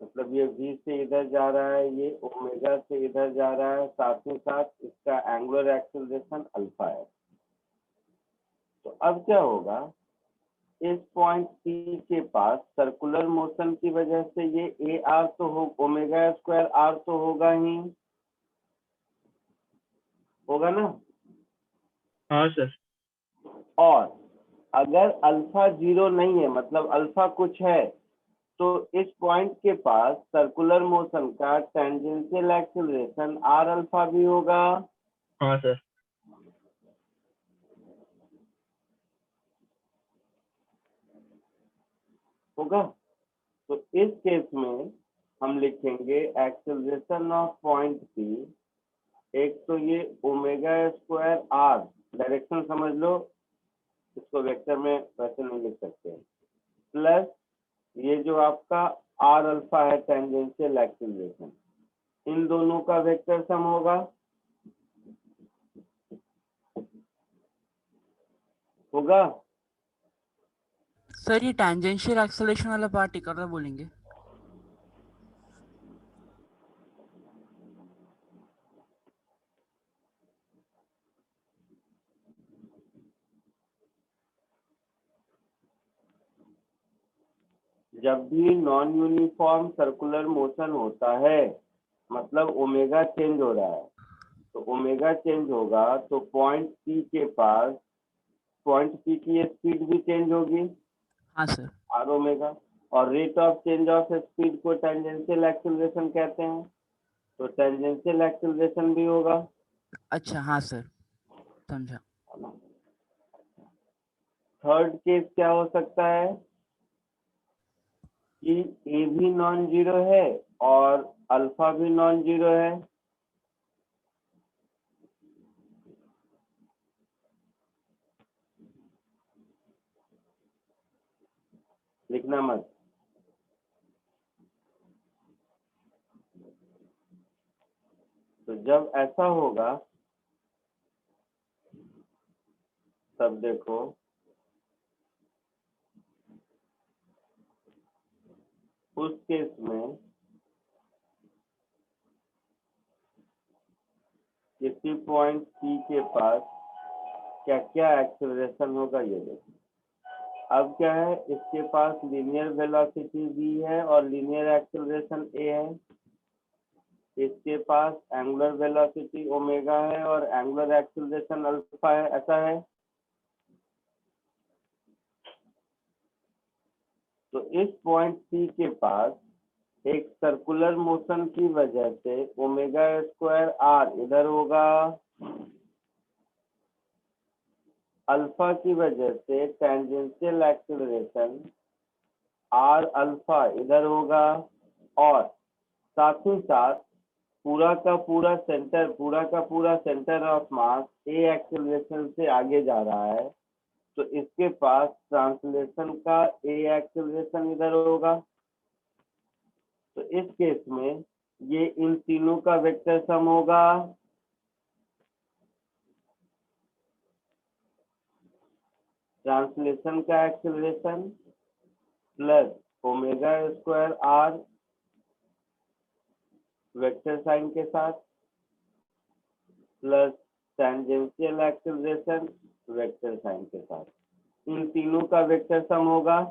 मतलब ये v से इधर जा रहा है, ये ओमेगा से इधर जा रहा है, साथ ही साथ इसका एंगुलर एक्सेलरेशन अल्फा है। तो अब क्या होगा, इस पॉइंट P के पास सर्कुलर मोशन की वजह से ये ए आर तो हो, ओमेगा स्क्वायर आर तो होगा ही, होगा ना। हाँ सर। और अगर अल्फा 0 नहीं है, मतलब अल्फा कुछ है, तो इस पॉइंट के पास सर्कुलर मोशन का टेंजेंशियल एक्सेलरेशन आर अल्फा भी होगा। हाँ सर। होगा। तो इस केस में हम लिखेंगे एक्सेलरेशन ऑफ पॉइंट पी, एक तो ये ओमेगा स्क्वायर आर, डायरेक्शन समझ लो, इसको वेक्टर में वैसे नहीं लिख सकते, प्लस ये जो आपका आर अल्फा है टेंजेंशियल एक्सेलरेशन, इन दोनों का वेक्टर सम होगा। होगा। सर, ये टैंजेंशियल एक्सेलरेशन वाला पार्ट एक और बोलेंगे। जब भी नॉन यूनिफॉर्म सर्कुलर मोशन होता है, मतलब ओमेगा चेंज हो रहा है, तो ओमेगा चेंज होगा तो पॉइंट पी के पास, पॉइंट पी की स्पीड भी चेंज होगी, हाँ सर। आर ओमेगा, और rate of change of speed को टेंजेंशियल एक्सेलरेशन कहते हैं, तो टेंजेंशियल एक्सेलरेशन भी होगा। अच्छा हाँ सर, समझा। थर्ड केस क्या हो सकता है कि ए भी नॉन जीरो है और अल्फा भी नॉन जीरो है। लिखना मत। तो जब ऐसा होगा तब देखो, उस केस में किसी पॉइंट P के पास क्या क्या एक्सेलरेशन होगा ये देखो। अब क्या है, इसके पास लीनियर वेलोसिटी v है और लीनियर एक्सेलरेशन a है, इसके पास एंगुलर वेलोसिटी ओमेगा है और एंगुलर एक्सेलरेशन अल्फा है, ऐसा है। तो इस पॉइंट P के पास एक सर्कुलर मोशन की वजह से ओमेगा स्क्वायर आर इधर होगा, अल्फा की वजह से टेंजेंशियल एक्सेलरेशन आर अल्फा इधर होगा, और साथ ही साथ पूरा का पूरा centre of mass A acceleration से आगे जा रहा है, तो इसके पास ट्रांसलेशन का ए एक्सेलरेशन इधर होगा। तो इस केस में ये इन तीनों का वेक्टर सम होगा। ट्रांसलेशन का acceleration plus omega square R vector sine के साथ, plus tangential acceleration vector sine के साथ, इन तीनों का वेक्टर सम होगा।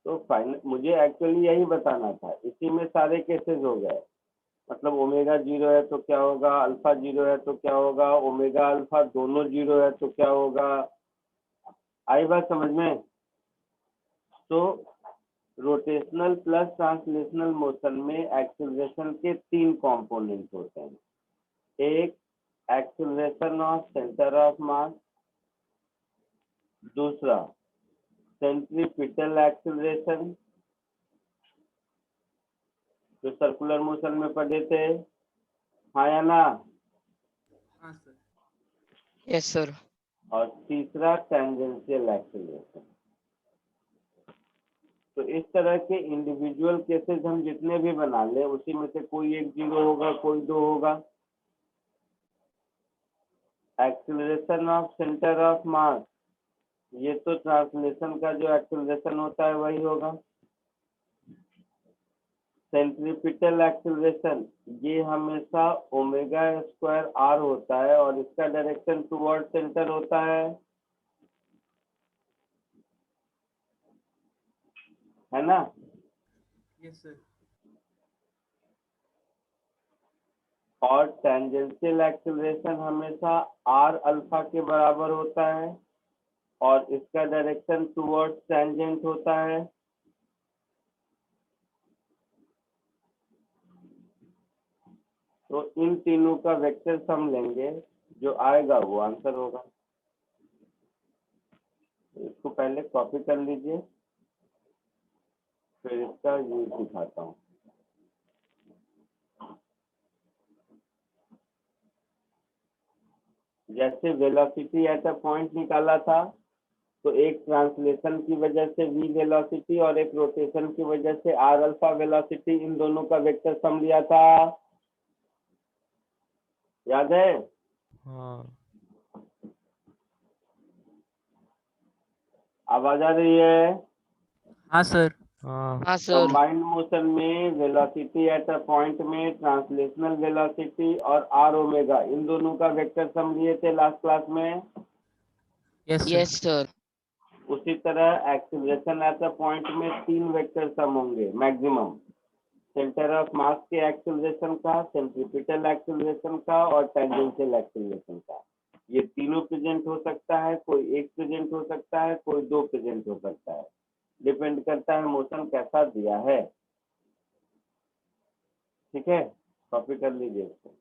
तो फाइनल मुझे एक्चुअली यही बताना था, इसी में सारे केसेस हो गए। मतलब ओमेगा 0 है तो क्या होगा, अल्फा 0 है तो क्या होगा, ओमेगा अल्फा दोनों 0 है तो क्या होगा। आई बात समझ में। तो रोटेशनल प्लस ट्रांसलेशनल मोशन में एक्सेलरेशन के 3 कंपोनेंट होते हैं। एक एक्सेलरेशन ऑफ सेंटर ऑफ मास, दूसरा सेंट्रीपिटल एक्सेलरेशन जो सर्कुलर मोशन में पढ़े थे, हाँ या ना, हाँ सर। Yes sir. और तीसरा टेंजेंशियल एक्सेलरेशन। तो इस तरह के इंडिविजुअल केसेस हम जितने भी बना लें उसी में से कोई एक 0 होगा, कोई 2 होगा। एक्सीलरेशन ऑफ सेंटर ऑफ मास, ये तो ट्रांसलेशन का जो एक्सीलरेशन होता है वही होगा। सेंट्रीपिटल एक्सीलरेशन, ये हमेशा ओमेगा स्क्वायर आर होता है और इसका डायरेक्शन टुवर्ड सेंटर होता है ना। Yes sir. और टेंजेंशियल एक्सीलरेशन हमेशा आर अल्फा के बराबर होता है और इसका डायरेक्शन टुवर्ड्स टेंजेंट होता है। तो इन तीनों का वेक्टर सम लेंगे, जो आएगा वो आंसर होगा। इसको पहले कॉपी कर लीजिए, फिर इसका यूज दिखाता हूँ। जैसे वेलोसिटी एट अ पॉइंट निकाला था, तो एक ट्रांसलेशन की वजह से v वेलोसिटी और एक रोटेशन की वजह से r अल्फा वेलोसिटी, इन दोनों का वेक्टर सम लिया था, याद है। हाँ आवाज आ रही है। हाँ सर। हाँ हाँ सर। कंबाइंड मोशन में वेलोसिटी एट अ पॉइंट में ट्रांसलेशनल वेलोसिटी और r ओमेगा, इन दोनों का वेक्टर सम लिए थे लास्ट क्लास में। Yes yes sir. सर। उसी तरह एक्सीलरेशन एट अ पॉइंट में 3 वेक्टर सम होंगे मैक्सिमम। सेंटर ऑफ मास के एक्सीलरेशन का, सेंट्रीपिटल एक्सीलरेशन का और टेंजेंशियल एक्सीलरेशन का। ये तीनों प्रेजेंट हो सकता है, कोई एक प्रेजेंट हो सकता है, कोई 2 प्रेजेंट हो सकता है, डिपेंड करता है मोशन कैसा दिया है। ठीक है, कॉपी कर लीजिए इसको।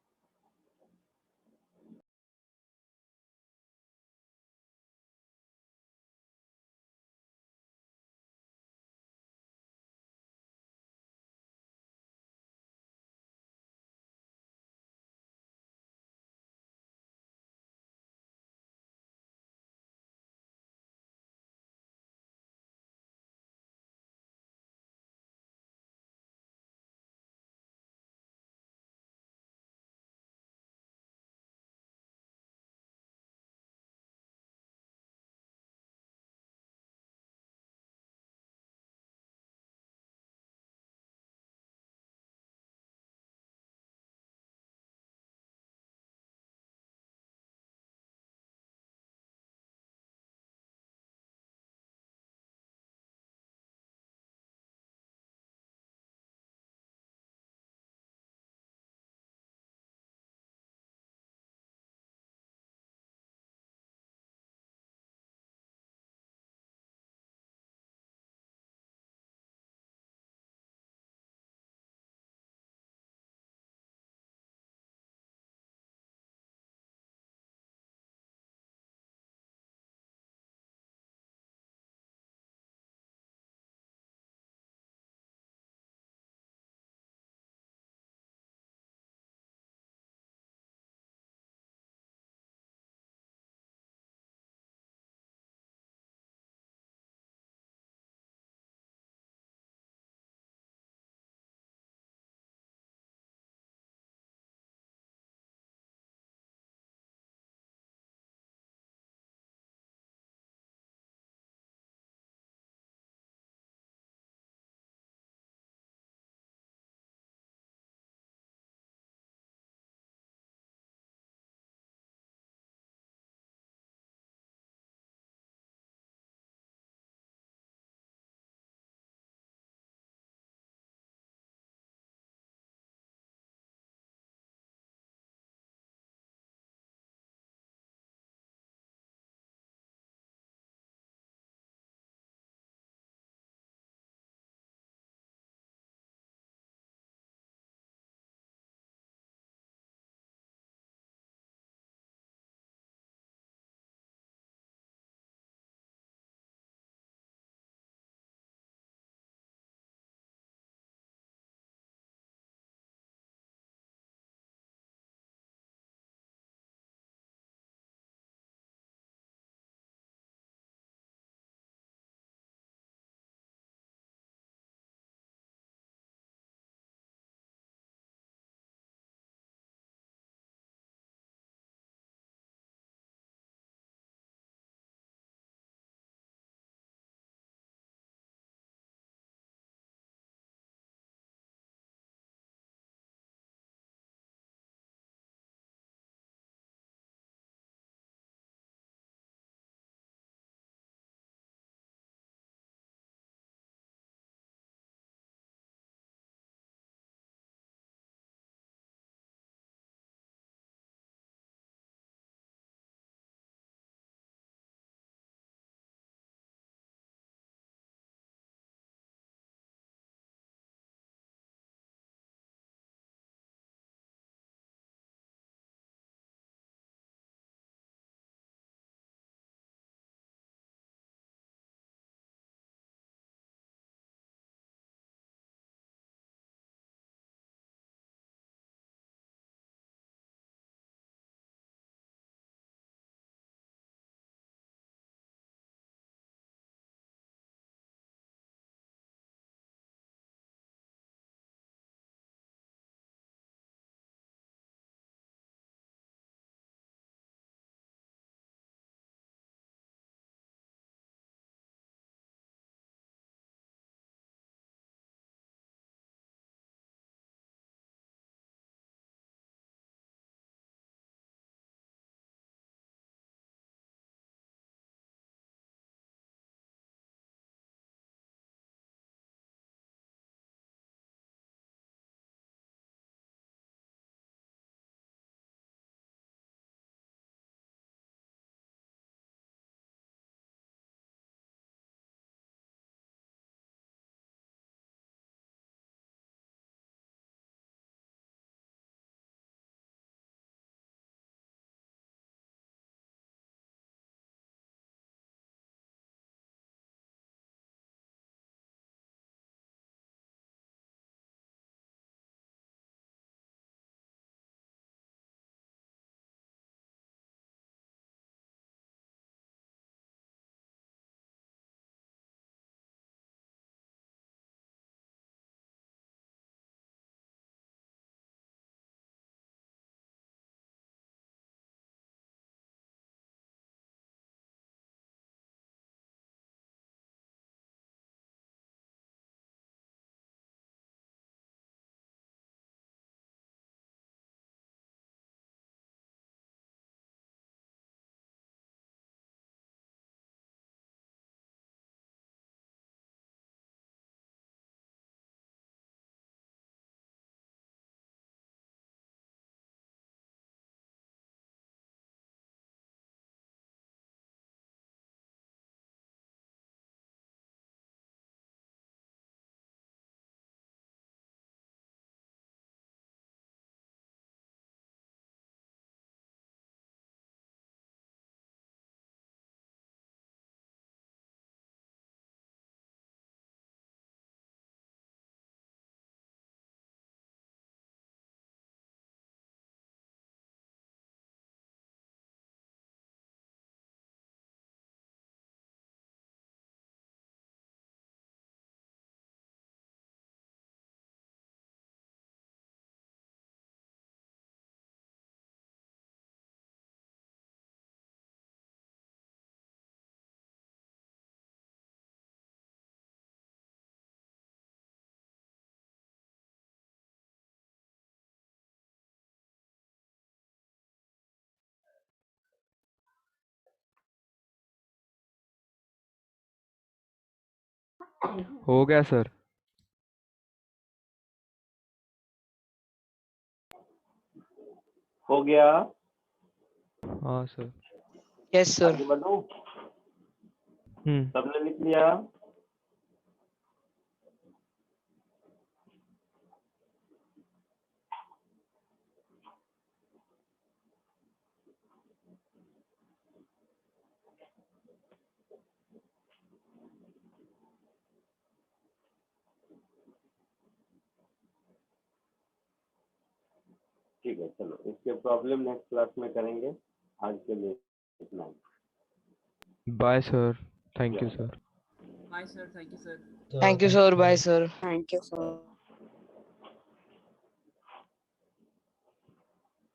हो गया सर। हो गया? हाँ सर। Yes sir. आगे बढ़ो, हम्म। सबने लिख लिया? ठीक है, चलो इसके प्रॉब्लम नेक्स्ट क्लास में करेंगे। आज के लिए इतना ही। Bye sir, thank you sir. Bye, sir. Thank you, sir. Thank you sir, bye sir. Thank you, sir.